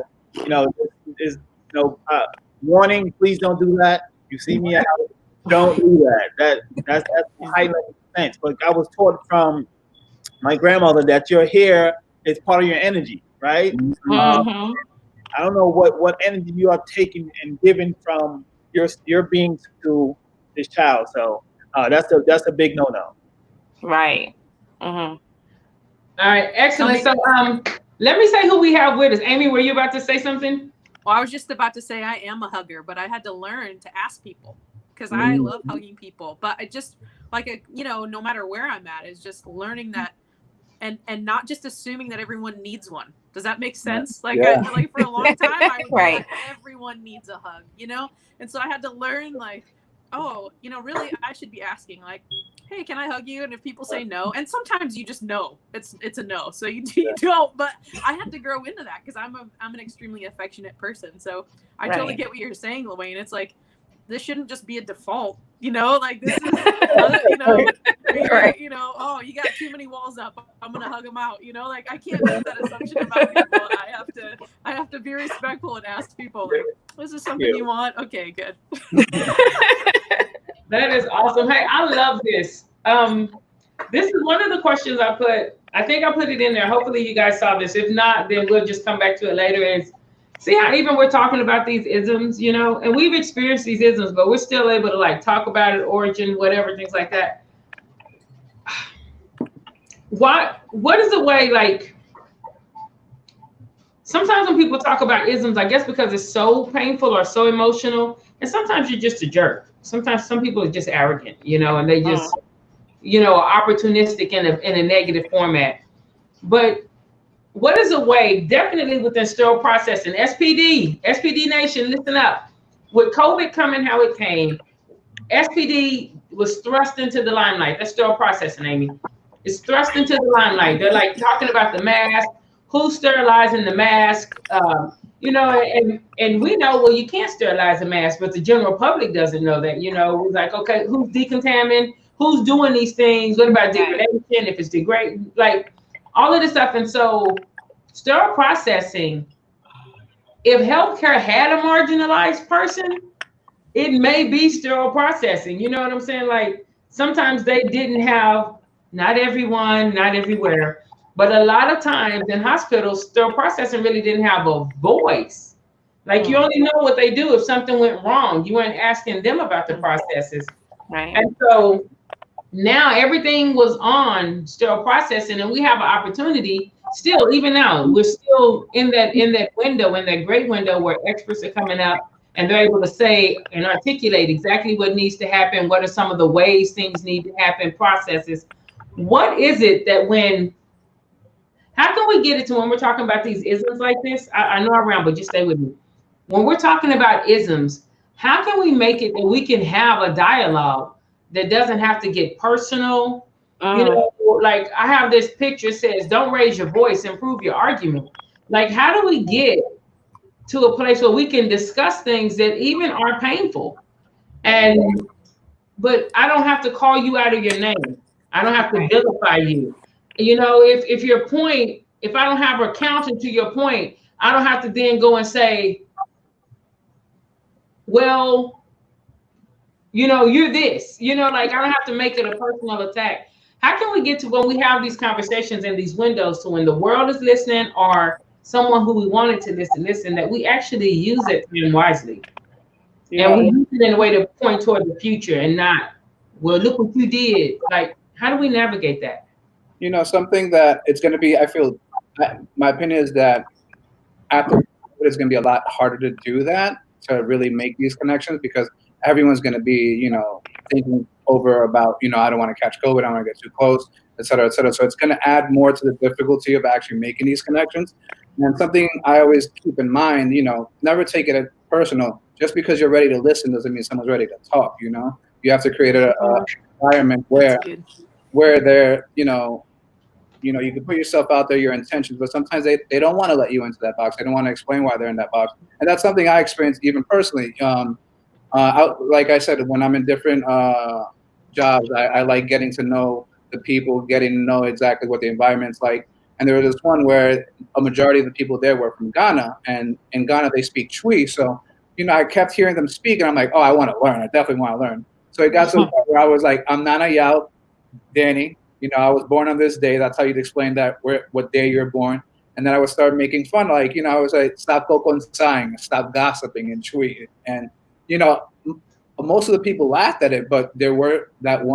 Speaker 2: Warning, please don't do that. You see me out, don't do that. That's high level defense. But I was taught from my grandmother that your hair is part of your energy, right? I don't know what energy you are taking and giving from your being to this child. So that's a big no-no.
Speaker 3: Right.
Speaker 1: All right, excellent. So let me say who we have with us. Amy, were you about to say something?
Speaker 5: Well, I was just about to say I am a hugger, but I had to learn to ask people because I love hugging people. But I just no matter where I'm at, is just learning that and not just assuming that everyone needs one. Does that make sense? Like, like for a long time, I was like, everyone needs a hug, And so I had to learn, like, oh, really, I should be asking, like, hey, can I hug you? And if people say no, and sometimes you just know it's a no, so you don't. But I had to grow into that because I'm an extremely affectionate person. So I totally get what you're saying, LaWayne. It's like, this shouldn't just be a default, like this is, oh, you got too many walls up, I'm gonna hug them out, like I can't make that assumption about people. I have to be respectful and ask people, like, this is something you want? Okay, good.
Speaker 1: That is awesome. Hey, I love this. This is one of the questions I think I put it in there. Hopefully you guys saw this. If not, then we'll just come back to it later. See how even we're talking about these isms, you know, and we've experienced these isms, but we're still able to like talk about it, origin, whatever, things like that. What is the way, like, sometimes when people talk about isms, I guess because it's so painful or so emotional, and sometimes you're just a jerk. Sometimes some people are just arrogant, you know, and they just, you know, opportunistic in a negative format. But what is a way, definitely within sterile processing, SPD Nation, listen up. With COVID coming how it came, SPD was thrust into the limelight. That's sterile processing, Amy. It's thrust into the limelight. They're like talking about the mask, who's sterilizing the mask, you know, and we know, well, you can't sterilize a mask, but the general public doesn't know that, you know. It's like, okay, who's decontaminating? Who's doing these things? What about degradation? If it's degrade, like all of this stuff. And so sterile processing, if healthcare had a marginalized person, it may be sterile processing. You know what I'm saying? Like sometimes they didn't have, not everyone, not everywhere, but a lot of times in hospitals, sterile processing really didn't have a voice. Like you only know what they do if something went wrong. You weren't asking them about the processes.
Speaker 3: Right.
Speaker 1: And so now everything was on sterile processing, and we have an opportunity still, even now, we're still in that window, in that great window where experts are coming up and they're able to say and articulate exactly what needs to happen, what are some of the ways things need to happen, processes. What is it that how can we get it to when we're talking about these isms like this? I know I ramble, just stay with me. When we're talking about isms, how can we make it that we can have a dialogue that doesn't have to get personal? You know, like I have this picture says, don't raise your voice, improve your argument. Like, how do we get to a place where we can discuss things that even are painful? But I don't have to call you out of your name. I don't have to vilify you. You know, if your point, if I don't have a counter to your point, I don't have to then go and say, well, you know, you're this, you know, like I don't have to make it a personal attack. How can we get to when we have these conversations in these windows, so when the world is listening or someone who we wanted to listen, that we actually use it wisely? And we use it in a way to point toward the future and not, well, look what you did. Like, how do we navigate that?
Speaker 4: You know, something that it's going to be, I feel, my opinion is that after it's going to be a lot harder to do that, to really make these connections, because everyone's going to be, you know, thinking over about, you know, I don't want to catch COVID, I don't want to get too close, et cetera, et cetera. So it's going to add more to the difficulty of actually making these connections. And something I always keep in mind, you know, never take it as personal. Just because you're ready to listen doesn't mean someone's ready to talk, you know? You have to create an environment where they're, you know, you can put yourself out there, your intentions, but sometimes they don't want to let you into that box. They don't want to explain why they're in that box. And that's something I experienced even personally. Like I said, when I'm in different jobs, I like getting to know the people, getting to know exactly what the environment's like. And there was this one where a majority of the people there were from Ghana, and in Ghana they speak Twi. So, you know, I kept hearing them speak, and I'm like, oh, I want to learn. I definitely want to learn. So it got to the point where I was like, I'm Nana Yao, Danny. You know, I was born on this day. That's how you'd explain that, what day you're born. And then I would start making fun, like, you know, I was like, stop kokonsang, stop gossiping and tweet. And, you know, most of the people laughed at it, but there was that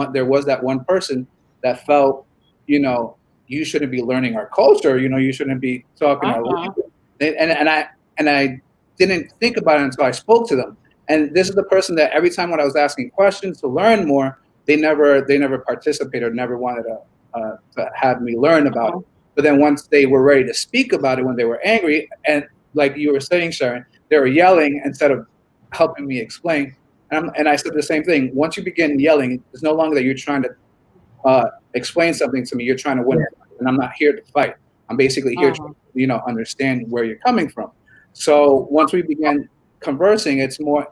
Speaker 4: one person that felt, you know, you shouldn't be learning our culture. You know, you shouldn't be talking our language. And I didn't think about it until I spoke to them. And this is the person that every time when I was asking questions to learn more, they never participated, never wanted to have me learn about it. But then once they were ready to speak about it, when they were angry, and like you were saying, Sharon, they were yelling instead of helping me explain. And I said the same thing. Once you begin yelling, it's no longer that you're trying to explain something to me. You're trying to win, and I'm not here to fight. I'm basically here to, you know, understand where you're coming from. So once we began conversing, it's more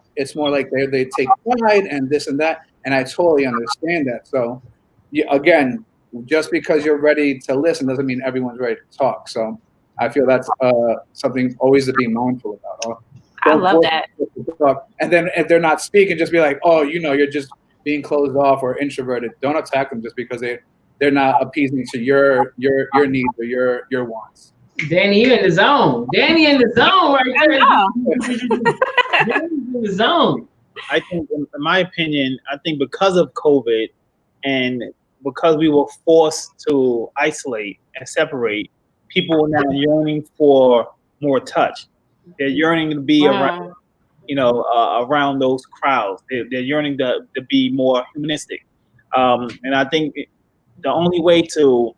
Speaker 4: like they take pride and this and that. And I totally understand that. So, again, just because you're ready to listen doesn't mean everyone's ready to talk. So I feel that's something always to be mindful about.
Speaker 3: I love that.
Speaker 4: And then if they're not speaking, just be like, oh, you know, you're just being closed off or introverted. Don't attack them just because they're not appeasing to your needs or your wants.
Speaker 1: Danny, you in the zone. Danny in the zone right there. Danny's in the zone.
Speaker 2: I think, in my opinion, I think because of COVID and because we were forced to isolate and separate, people are now yearning for more touch. They're yearning to be around, around those crowds. They're yearning to be more humanistic. And I think the only way to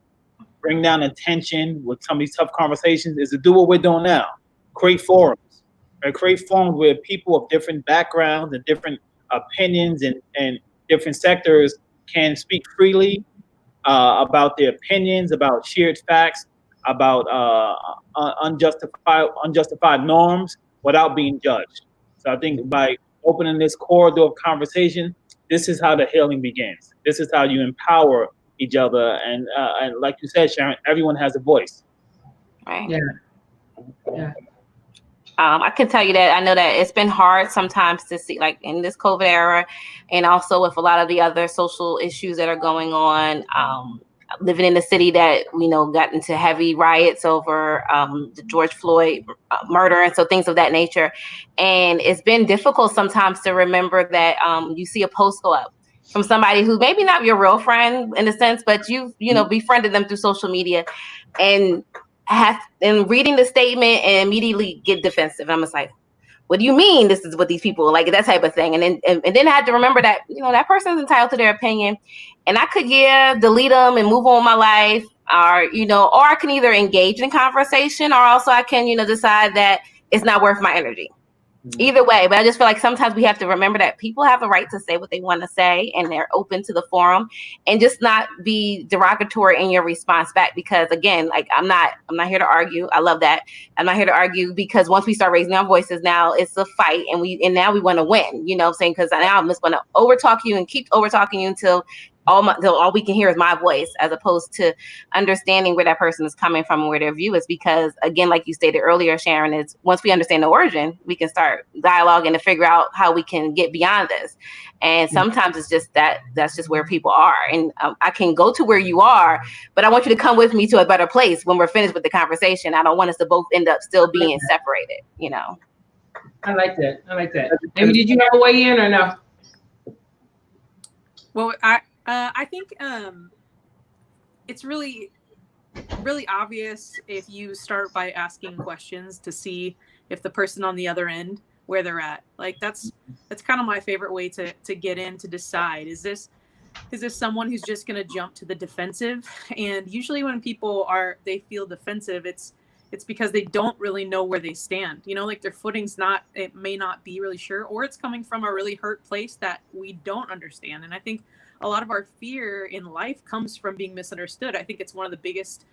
Speaker 2: bring down attention with some of these tough conversations is to do what we're doing now. Create forums. Right? Create forums where people of different backgrounds and different opinions and different sectors can speak freely about their opinions, about shared facts, about unjustified norms without being judged. So I think by opening this corridor of conversation, this is how the healing begins. This is how you empower each other, and like you said, Sharon, everyone has a voice.
Speaker 3: Right.
Speaker 1: Yeah.
Speaker 3: I can tell you that I know that it's been hard sometimes to see, like in this COVID era, and also with a lot of the other social issues that are going on. Living in a city that we know got into heavy riots over the George Floyd murder, and so things of that nature. And it's been difficult sometimes to remember that you see a post go up from somebody who maybe not your real friend in a sense, but you've befriended them through social media, and reading the statement and immediately get defensive. I'm just like, what do you mean this is what these people like, that type of thing? And then I had to remember that, that person's entitled to their opinion, and I could, delete them and move on with my life, or I can either engage in conversation, or also I can, decide that it's not worth my energy. Either way, but I just feel like sometimes we have to remember that people have the right to say what they want to say, and they're open to the forum, and just not be derogatory in your response back. Because again, like I'm not here to argue. I love that. I'm not here to argue, because once we start raising our voices, now it's a fight, and now we want to win. You know what I'm saying? Because now I'm just going to over talk you and keep over talking you until all we can hear is my voice, as opposed to understanding where that person is coming from and where their view is. Because again, like you stated earlier, Sharon, is once we understand the origin, we can start dialoguing to figure out how we can get beyond this. And sometimes it's just that's just where people are. And I can go to where you are, but I want you to come with me to a better place when we're finished with the conversation. I don't want us to both end up still being separated,
Speaker 1: I like that. Amy, did you have a weigh in or no?
Speaker 5: Well, I think it's really, really obvious if you start by asking questions to see if the person on the other end, where they're at. Like that's kind of my favorite way to get in, to decide, is this someone who's just going to jump to the defensive? And usually when people they feel defensive, it's because they don't really know where they stand. Like their footing's it may not be really sure, or it's coming from a really hurt place that we don't understand. And I think a lot of our fear in life comes from being misunderstood. I think it's one of the biggest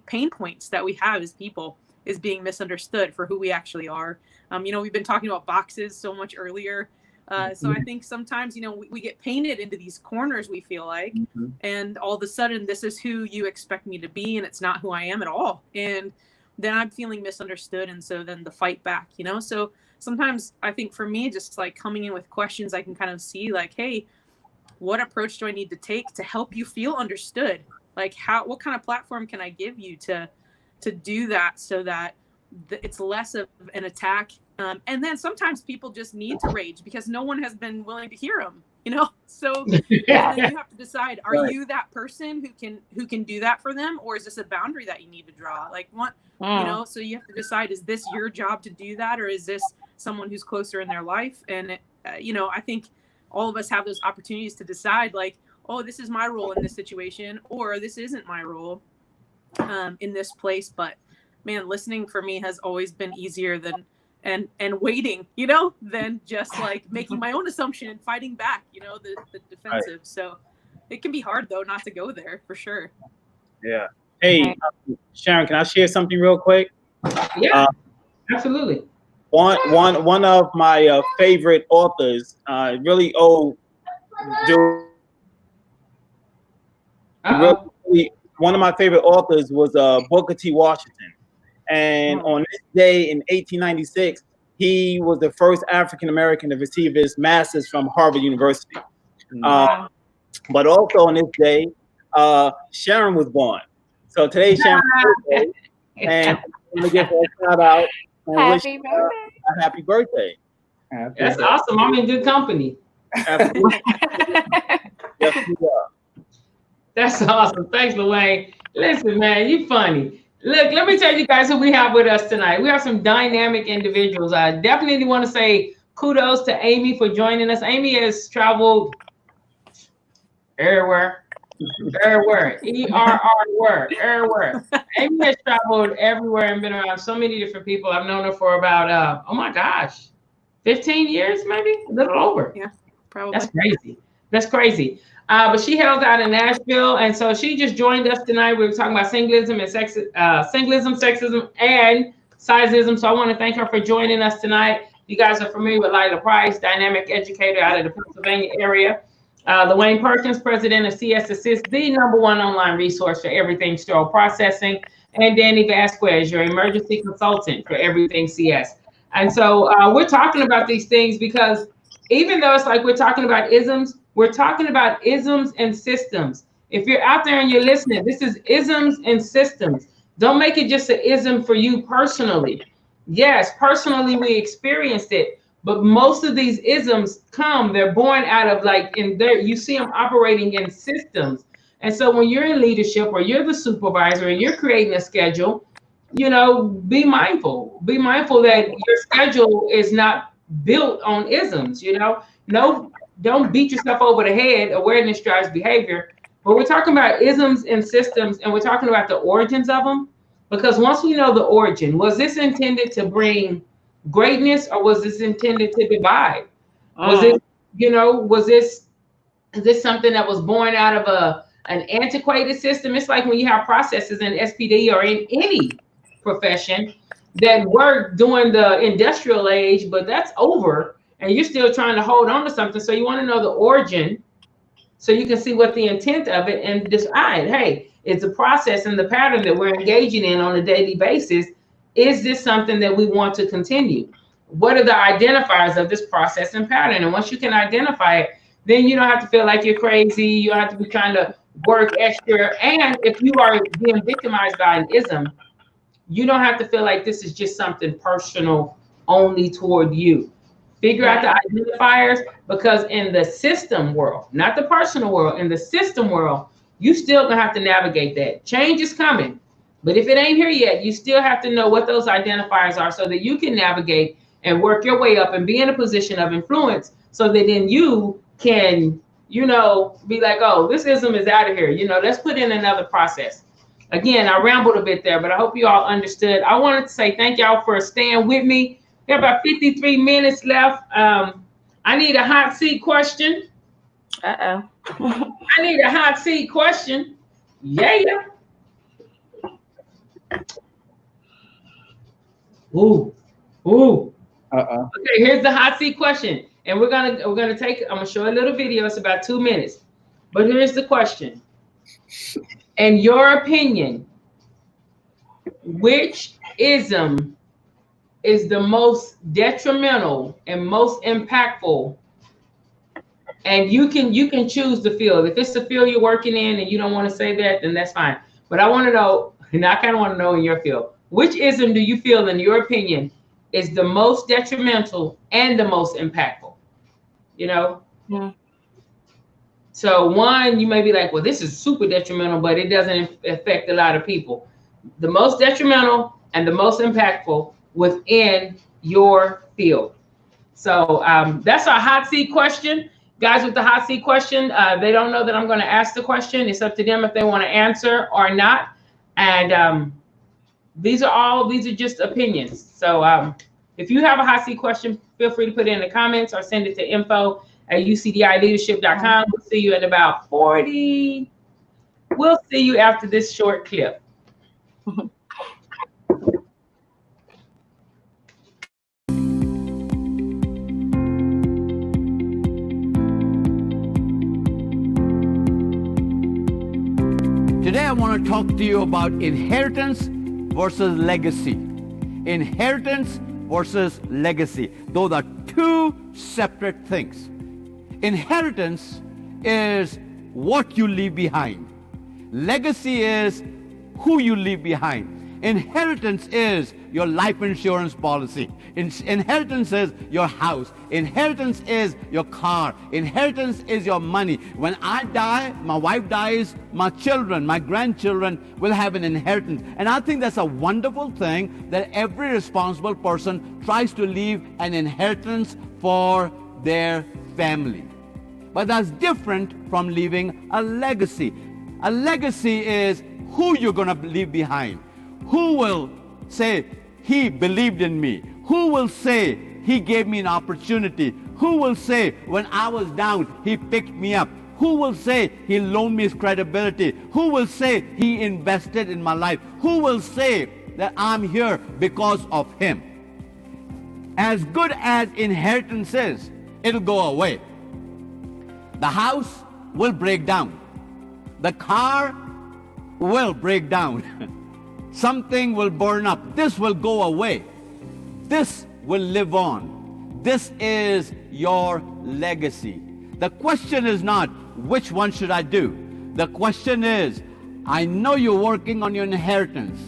Speaker 5: pain points that we have as people, is being misunderstood for who we actually are. We've been talking about boxes so much earlier. So I think sometimes, we get painted into these corners, we feel like, and all of a sudden this is who you expect me to be, and it's not who I am at all. And then I'm feeling misunderstood. And so then the fight back, so sometimes I think for me, just like coming in with questions, I can kind of see like, hey, what approach do I need to take to help you feel understood? Like what kind of platform can I give you to do that, so that it's less of an attack? And then sometimes people just need to rage because no one has been willing to hear them, so then you have to decide, are you that person who can do that for them, or is this a boundary that you need to draw? Like what, so you have to decide, is this your job to do that, or is this someone who's closer in their life? And I think all of us have those opportunities to decide, like, oh, this is my role in this situation, or this isn't my role in this place. But man, listening for me has always been easier than and waiting, than just like making my own assumption and fighting back, the defensive. Right. So it can be hard though not to go there, for sure.
Speaker 2: Yeah. Hey, Sharon, can I share something real quick?
Speaker 1: Yeah, absolutely.
Speaker 2: One of my favorite authors, really old dude. Really, one of my favorite authors was Booker T. Washington, and on this day in 1896, he was the first African American to receive his master's from Harvard University. But also on this day, Sharon was born. So today, Sharon's birthday. And I'm gonna give her a shout out and wish
Speaker 3: Happy
Speaker 2: her
Speaker 3: birthday.
Speaker 2: a happy birthday.
Speaker 1: That's awesome. I'm in good company.
Speaker 2: Absolutely. Yes, we are.
Speaker 1: That's awesome. Thanks, Luane. Listen, man, you funny. Look, let me tell you guys who we have with us tonight. We have some dynamic individuals. I definitely want to say kudos to Amy for joining us. Amy has traveled everywhere. Everywhere. Everywhere. Amy has traveled everywhere and been around so many different people. I've known her for about, oh my gosh, 15 years, maybe a little over.
Speaker 5: Yeah, probably.
Speaker 1: That's crazy. That's crazy. But she hails out in Nashville, and so she just joined us tonight. We were talking about singlism and singlism, sexism, and sizeism. So I want to thank her for joining us tonight. You guys are familiar with Lila Price, dynamic educator out of the Pennsylvania area. Luane Perkins, president of CS Assist, the #1 online resource for everything sterile processing, and Danny Vasquez, your emergency consultant for everything CS. And so we're talking about these things because even though it's like we're talking about isms, we're talking about isms and systems. If you're out there and you're listening, this is isms and systems. Don't make it just an ism for you personally. Yes, personally we experienced it, but most of these isms they're born out of you see them operating in systems. And so when you're in leadership or you're the supervisor and you're creating a schedule, be mindful. Be mindful that your schedule is not built on isms, No, don't beat yourself over the head. Awareness drives behavior. But we're talking about isms and systems, and we're talking about the origins of them. Because once we know the origin, was this intended to bring greatness or was this intended to divide? Was it, is this something that was born out of an antiquated system? It's like when you have processes in SPD or in any profession that work during the industrial age, but that's over and you're still trying to hold on to something. So you want to know the origin so you can see what the intent of it and decide, hey, it's a process and the pattern that we're engaging in on a daily basis. Is this something that we want to continue? What are the identifiers of this process and pattern? And once you can identify it, then you don't have to feel like you're crazy. You don't have to be trying to work extra. And if you are being victimized by an ism, you don't have to feel like this is just something personal only toward you. Figure out the identifiers, because in the system world, not the personal world, in the system world, you still gonna have to navigate that. Change is coming, but if it ain't here yet, you still have to know what those identifiers are so that you can navigate and work your way up and be in a position of influence so that then you can, be like, oh, this ism is out of here. Let's put in another process. Again, I rambled a bit there, but I hope you all understood. I wanted to say thank y'all for staying with me. We have about 53 minutes left. I need a hot seat question. I need a hot seat question. Yeah. Ooh. Okay, here's the hot seat question. And we're gonna take, I'm gonna show a little video. It's about 2 minutes. But here's the question. In your opinion, which ism is the most detrimental and most impactful? And you can choose the field. If it's the field you're working in and you don't want to say that, then that's fine. But I want to know, and I kind of want to know in your field, which ism do you feel, in your opinion, is the most detrimental and the most impactful? Yeah. So one, you may be like, well, this is super detrimental, but it doesn't affect a lot of people. The most detrimental and the most impactful within your field. So that's our hot seat question. Guys with the hot seat question, they don't know that I'm going to ask the question. It's up to them if they want to answer or not. And these are just opinions. So if you have a hot seat question, feel free to put it in the comments or send it to info@ucdileadership.com. We'll see you at about 40. We'll see you after this short clip.
Speaker 6: Today I want to talk to you about inheritance versus legacy. Inheritance versus legacy. Those are two separate things. Inheritance is what you leave behind. Legacy is who you leave behind. Inheritance is your life insurance policy. Inheritance is your house. Inheritance is your car. Inheritance is your money. When I die, my wife dies, my children, my grandchildren will have an inheritance. And I think that's a wonderful thing that every responsible person tries to leave an inheritance for their family. But that's different from leaving a legacy. A legacy is who you're going to leave behind. Who will say, he believed in me? Who will say, he gave me an opportunity? Who will say, when I was down, he picked me up? Who will say, he loaned me his credibility? Who will say, he invested in my life? Who will say that I'm here because of him? As good as inheritance is, it'll go away. The house will break down. The car will break down. Something will burn up. This will go away. This will live on. This is your legacy. The question is not, which one should I do? The question is, I know you're working on your inheritance,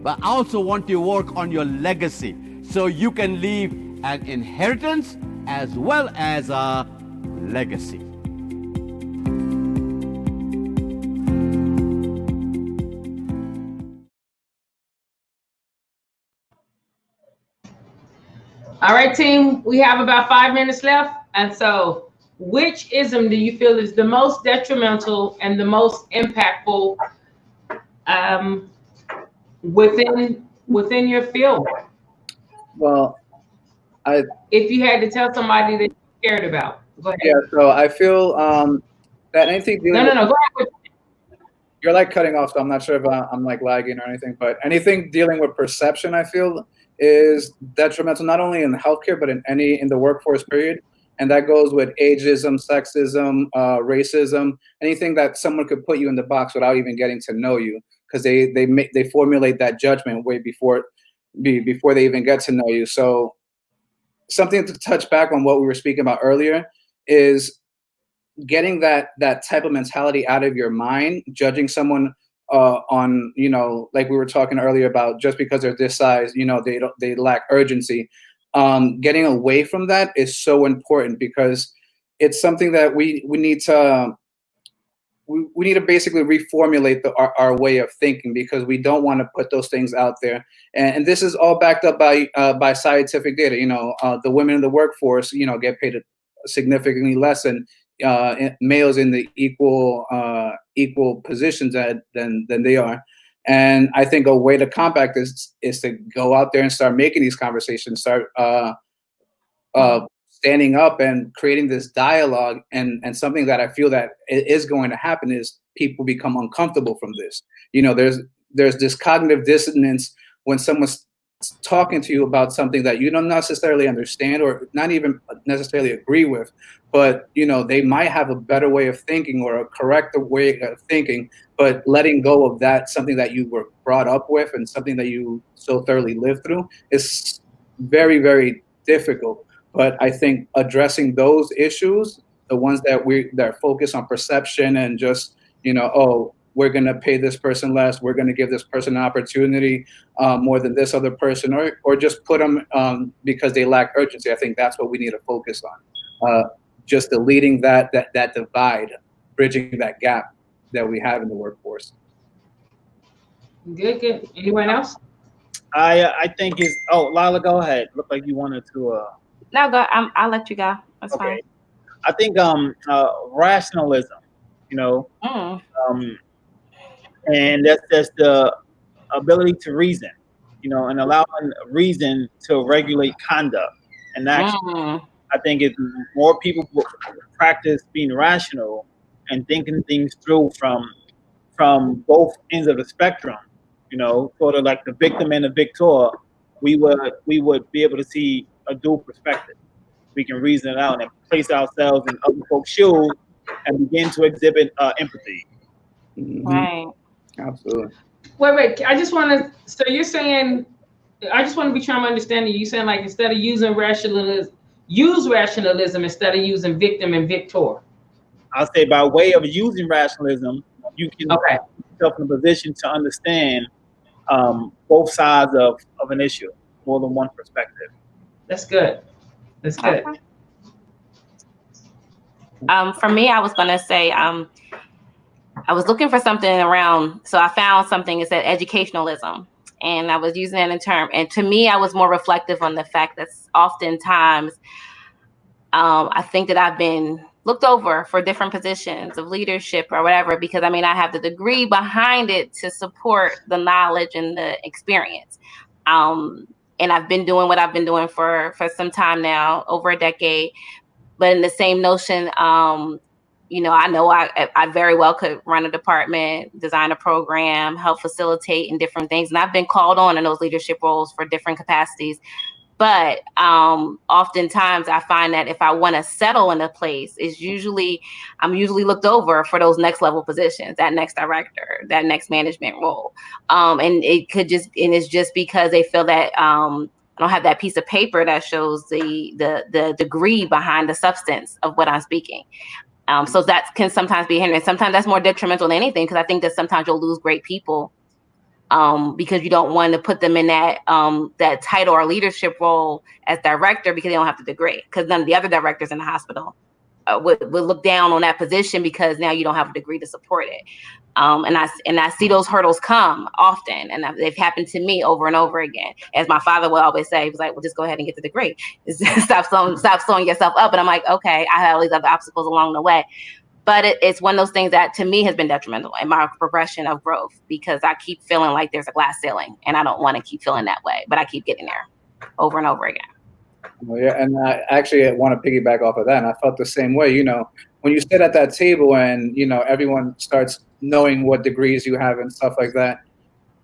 Speaker 6: but I also want you to work on your legacy so you can leave an inheritance as well as a legacy.
Speaker 1: All right, team, we have about 5 minutes left. And so which ism do you feel is the most detrimental and the most impactful within your field?
Speaker 4: Well,
Speaker 1: if you had to tell somebody that you cared about, go ahead.
Speaker 4: Yeah, so I feel that anything dealing
Speaker 1: No, go ahead.
Speaker 4: You're like cutting off, so I'm not sure if I'm like lagging or anything, but anything dealing with perception, I feel, is detrimental not only in healthcare but in the workforce period, and that goes with ageism, sexism, racism, anything that someone could put you in the box without even getting to know you, because they formulate that judgment way before they even get to know you. So something to touch back on what we were speaking about earlier is getting that type of mentality out of your mind, judging someone on, like we were talking earlier about, just because they're this size, they lack urgency. Getting away from that is so important, because it's something that we need to basically reformulate our way of thinking, because we don't want to put those things out there. And this is all backed up by scientific data. The women in the workforce, get paid significantly less than males in the equal positions than they are. And I think a way to combat this is to go out there and start making these conversations, start standing up and creating this dialogue. And something that I feel that is going to happen is people become uncomfortable from this. There's this cognitive dissonance when someone's talking to you about something that you don't necessarily understand or not even necessarily agree with, but they might have a better way of thinking or a correct way of thinking, but letting go of that, something that you were brought up with and something that you so thoroughly lived through, is very, very difficult. But I think addressing those issues, the ones that focus on perception and just, we're going to pay this person less, we're going to give this person an opportunity more than this other person, or just put them because they lack urgency. I think that's what we need to focus on. Just deleting that divide, bridging that gap that we have in the workforce.
Speaker 1: Good. Anyone else?
Speaker 2: I think it's, Lila, go ahead. Looked like you wanted to.
Speaker 3: No, go. I'll let you go. That's fine.
Speaker 2: I think rationalism, and that's the ability to reason, and allowing reason to regulate conduct and action. I think if more people practice being rational and thinking things through from both ends of the spectrum, sort of like the victim and the victor, we would be able to see a dual perspective. We can reason it out and place ourselves in other folks' shoes and begin to exhibit empathy.
Speaker 4: Mm-hmm.
Speaker 3: Right.
Speaker 4: Absolutely.
Speaker 1: Wait. So you're saying, I just want to be trying to understand you. You're saying, like, instead of using rationalism, use rationalism instead of using victim and victor.
Speaker 2: I'll say by way of using rationalism, you can put yourself in a position to understand both sides of an issue, more than one perspective.
Speaker 1: That's good. That's good.
Speaker 3: For me, I was gonna say, I was looking for something around, so I found something that said educationalism, and I was using that in term. And to me, I was more reflective on the fact that oftentimes, I think that I've been looked over for different positions of leadership or whatever, because I mean, I have the degree behind it to support the knowledge and the experience. And I've been doing what I've been doing for some time now, over a decade. But in the same notion, you know I very well could run a department, design a program, help facilitate in different things. And I've been called on in those leadership roles for different capacities. But oftentimes I find that if I want to settle in a place, I'm usually looked over for those next level positions, that next director, that next management role. And it's just because they feel that I don't have that piece of paper that shows the degree behind the substance of what I'm speaking. So that can sometimes be a hindrance. Sometimes that's more detrimental than anything, because I think that sometimes you'll lose great people because you don't want to put them in that title or leadership role as director because they don't have the degree. Because none of the other directors in the hospital would look down on that position because now you don't have a degree to support it. And I see those hurdles come often, and they've happened to me over and over again. As my father would always say, he was like, "Well, just go ahead and get the degree. Stop slowing yourself up." And I'm like, okay, I have all these other obstacles along the way. But it's one of those things that to me has been detrimental in my progression of growth, because I keep feeling like there's a glass ceiling, and I don't want to keep feeling that way, but I keep getting there over and over again.
Speaker 4: Well, yeah, and I actually want to piggyback off of that. And I felt the same way. You know, when you sit at that table and, you know, everyone starts knowing what degrees you have and stuff like that,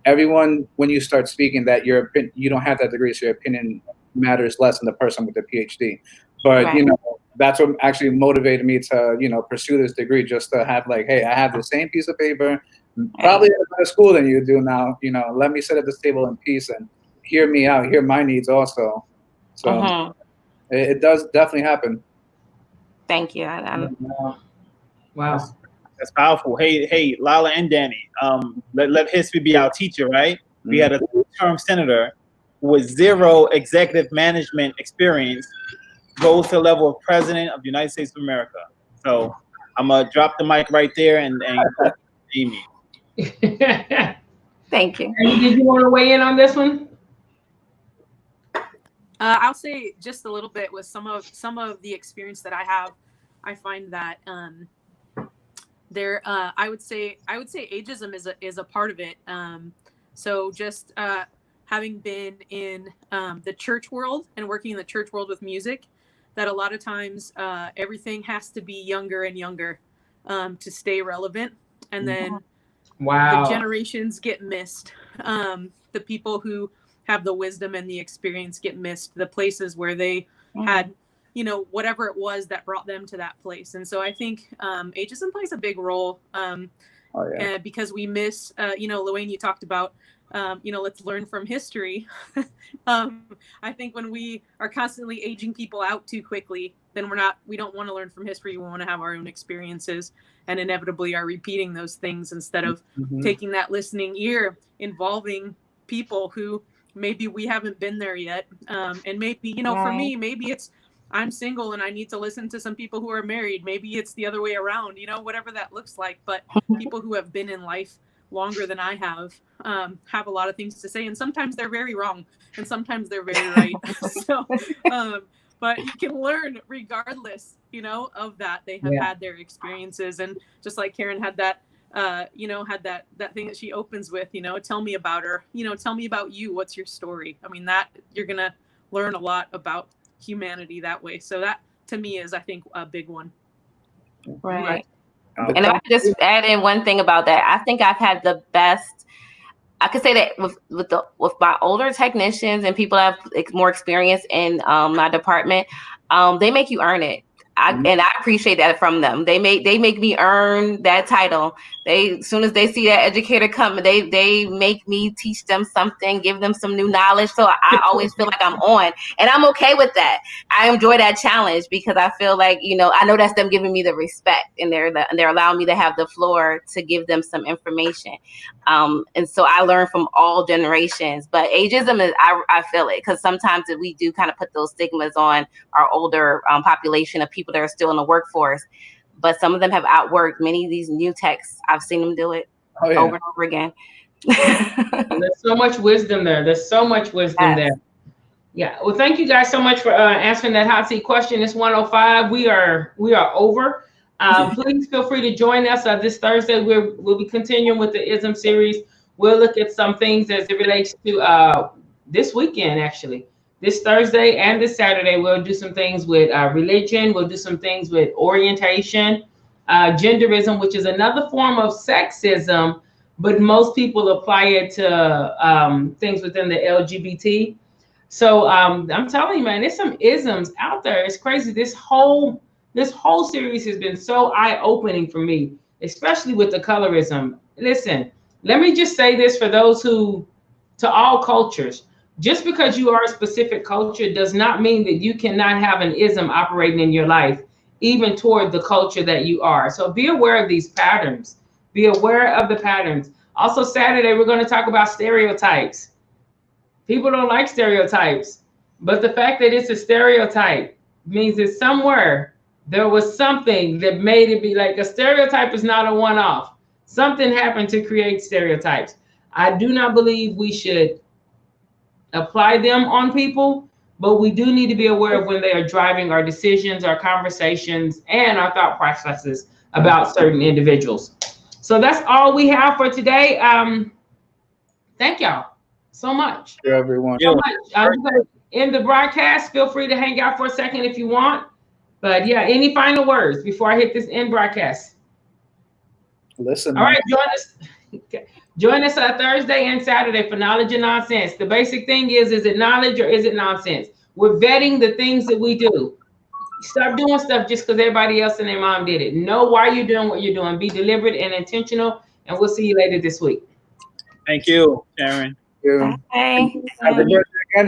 Speaker 4: everyone, when you start speaking, that you don't have that degree, so your opinion matters less than the person with the PhD. But,
Speaker 3: right.
Speaker 4: You know, that's what actually motivated me to, you know, pursue this degree, just to have like, hey, I have the same piece of paper, probably at a better school than you do now. You know, let me sit at this table in peace and hear me out, hear my needs also. So it does definitely happen.
Speaker 3: Thank you.
Speaker 1: Wow.
Speaker 2: That's powerful. Hey, Lala and Danny, let history be our teacher, right? We had a 2-term senator with 0 executive management experience, goes to the level of president of the United States of America. So I'm gonna drop the mic right there and Amy.
Speaker 3: Thank you.
Speaker 1: Amy, did you want to weigh in on this one?
Speaker 5: I'll say just a little bit with some of the experience that I have. I find that I would say ageism is a part of it. So just having been in the church world and working in the church world with music, that a lot of times everything has to be younger and younger to stay relevant, and then the generations get missed. The people who have the wisdom and the experience get missed. The places where they had, you know, whatever it was that brought them to that place. And so I think ageism plays a big role because we miss, you know, Luane, you talked about, you know, let's learn from history. I think when we are constantly aging people out too quickly, then we don't want to learn from history. We want to have our own experiences, and inevitably are repeating those things instead of taking that listening ear, involving people who maybe we haven't been there yet. And maybe, you know, for me, maybe it's I'm single and I need to listen to some people who are married. Maybe it's the other way around, you know, whatever that looks like. But people who have been in life longer than I have a lot of things to say. And sometimes they're very wrong and sometimes they're very right. So, but you can learn regardless, you know, of that. They have had their experiences. And just like Karen had that, you know, had that thing that she opens with, you know, tell me about her, you know, tell me about you. What's your story? I mean, that you're going to learn a lot about humanity that way. So that to me is, I think, a big one.
Speaker 3: Right. And if I could just add in one thing about that, I think I've had the best, I could say that with my older technicians and people that have more experience in my department, they make you earn it. And I appreciate that from them. They make me earn that title. As soon as they see that educator coming, they make me teach them something, give them some new knowledge. So I always feel like I'm on, and I'm okay with that. I enjoy that challenge because I feel like, I know that's them giving me the respect, and they're allowing me to have the floor to give them some information. And so I learn from all generations. But ageism is, I feel it, because sometimes we do kind of put those stigmas on our older population of people that are still in the workforce. But some of them have outworked many of these new techs. I've seen them do it over and over again.
Speaker 1: There's so much wisdom there. There's so much wisdom there. Yeah. Well, thank you guys so much for answering that hot seat question. It's 1:05. We are over. Please feel free to join us this Thursday. We'll be continuing with the ISM series. We'll look at some things as it relates to this weekend, actually. This Thursday and this Saturday, we'll do some things with religion. We'll do some things with orientation, genderism, which is another form of sexism, but most people apply it to things within the LGBT. So I'm telling you, man, there's some isms out there. It's crazy. This whole series has been so eye-opening for me, especially with the colorism. Listen, let me just say this for those to all cultures. Just because you are a specific culture does not mean that you cannot have an ism operating in your life, even toward the culture that you are. So be aware of these patterns. Be aware of the patterns. Also, Saturday, we're going to talk about stereotypes. People don't like stereotypes, but the fact that it's a stereotype means that somewhere there was something that made it be like a stereotype is not a one-off. Something happened to create stereotypes. I do not believe we should apply them on people, but we do need to be aware of when they are driving our decisions, our conversations, and our thought processes about certain individuals. So that's all we have for today. Thank y'all so much.
Speaker 4: Thank you, everyone.
Speaker 1: So much. I'm going to end the broadcast. Feel free to hang out for a second if you want. But yeah, any final words before I hit this end broadcast?
Speaker 4: Listen.
Speaker 1: All right, join us Thursday and Saturday for Knowledge and Nonsense. The basic thing is it knowledge or is it nonsense? We're vetting the things that we do. Stop doing stuff just because everybody else and their mom did it. Know why you're doing what you're doing. Be deliberate and intentional. And we'll see you later this week.
Speaker 2: Thank you, Sharon.
Speaker 3: Bye.
Speaker 4: Happy birthday.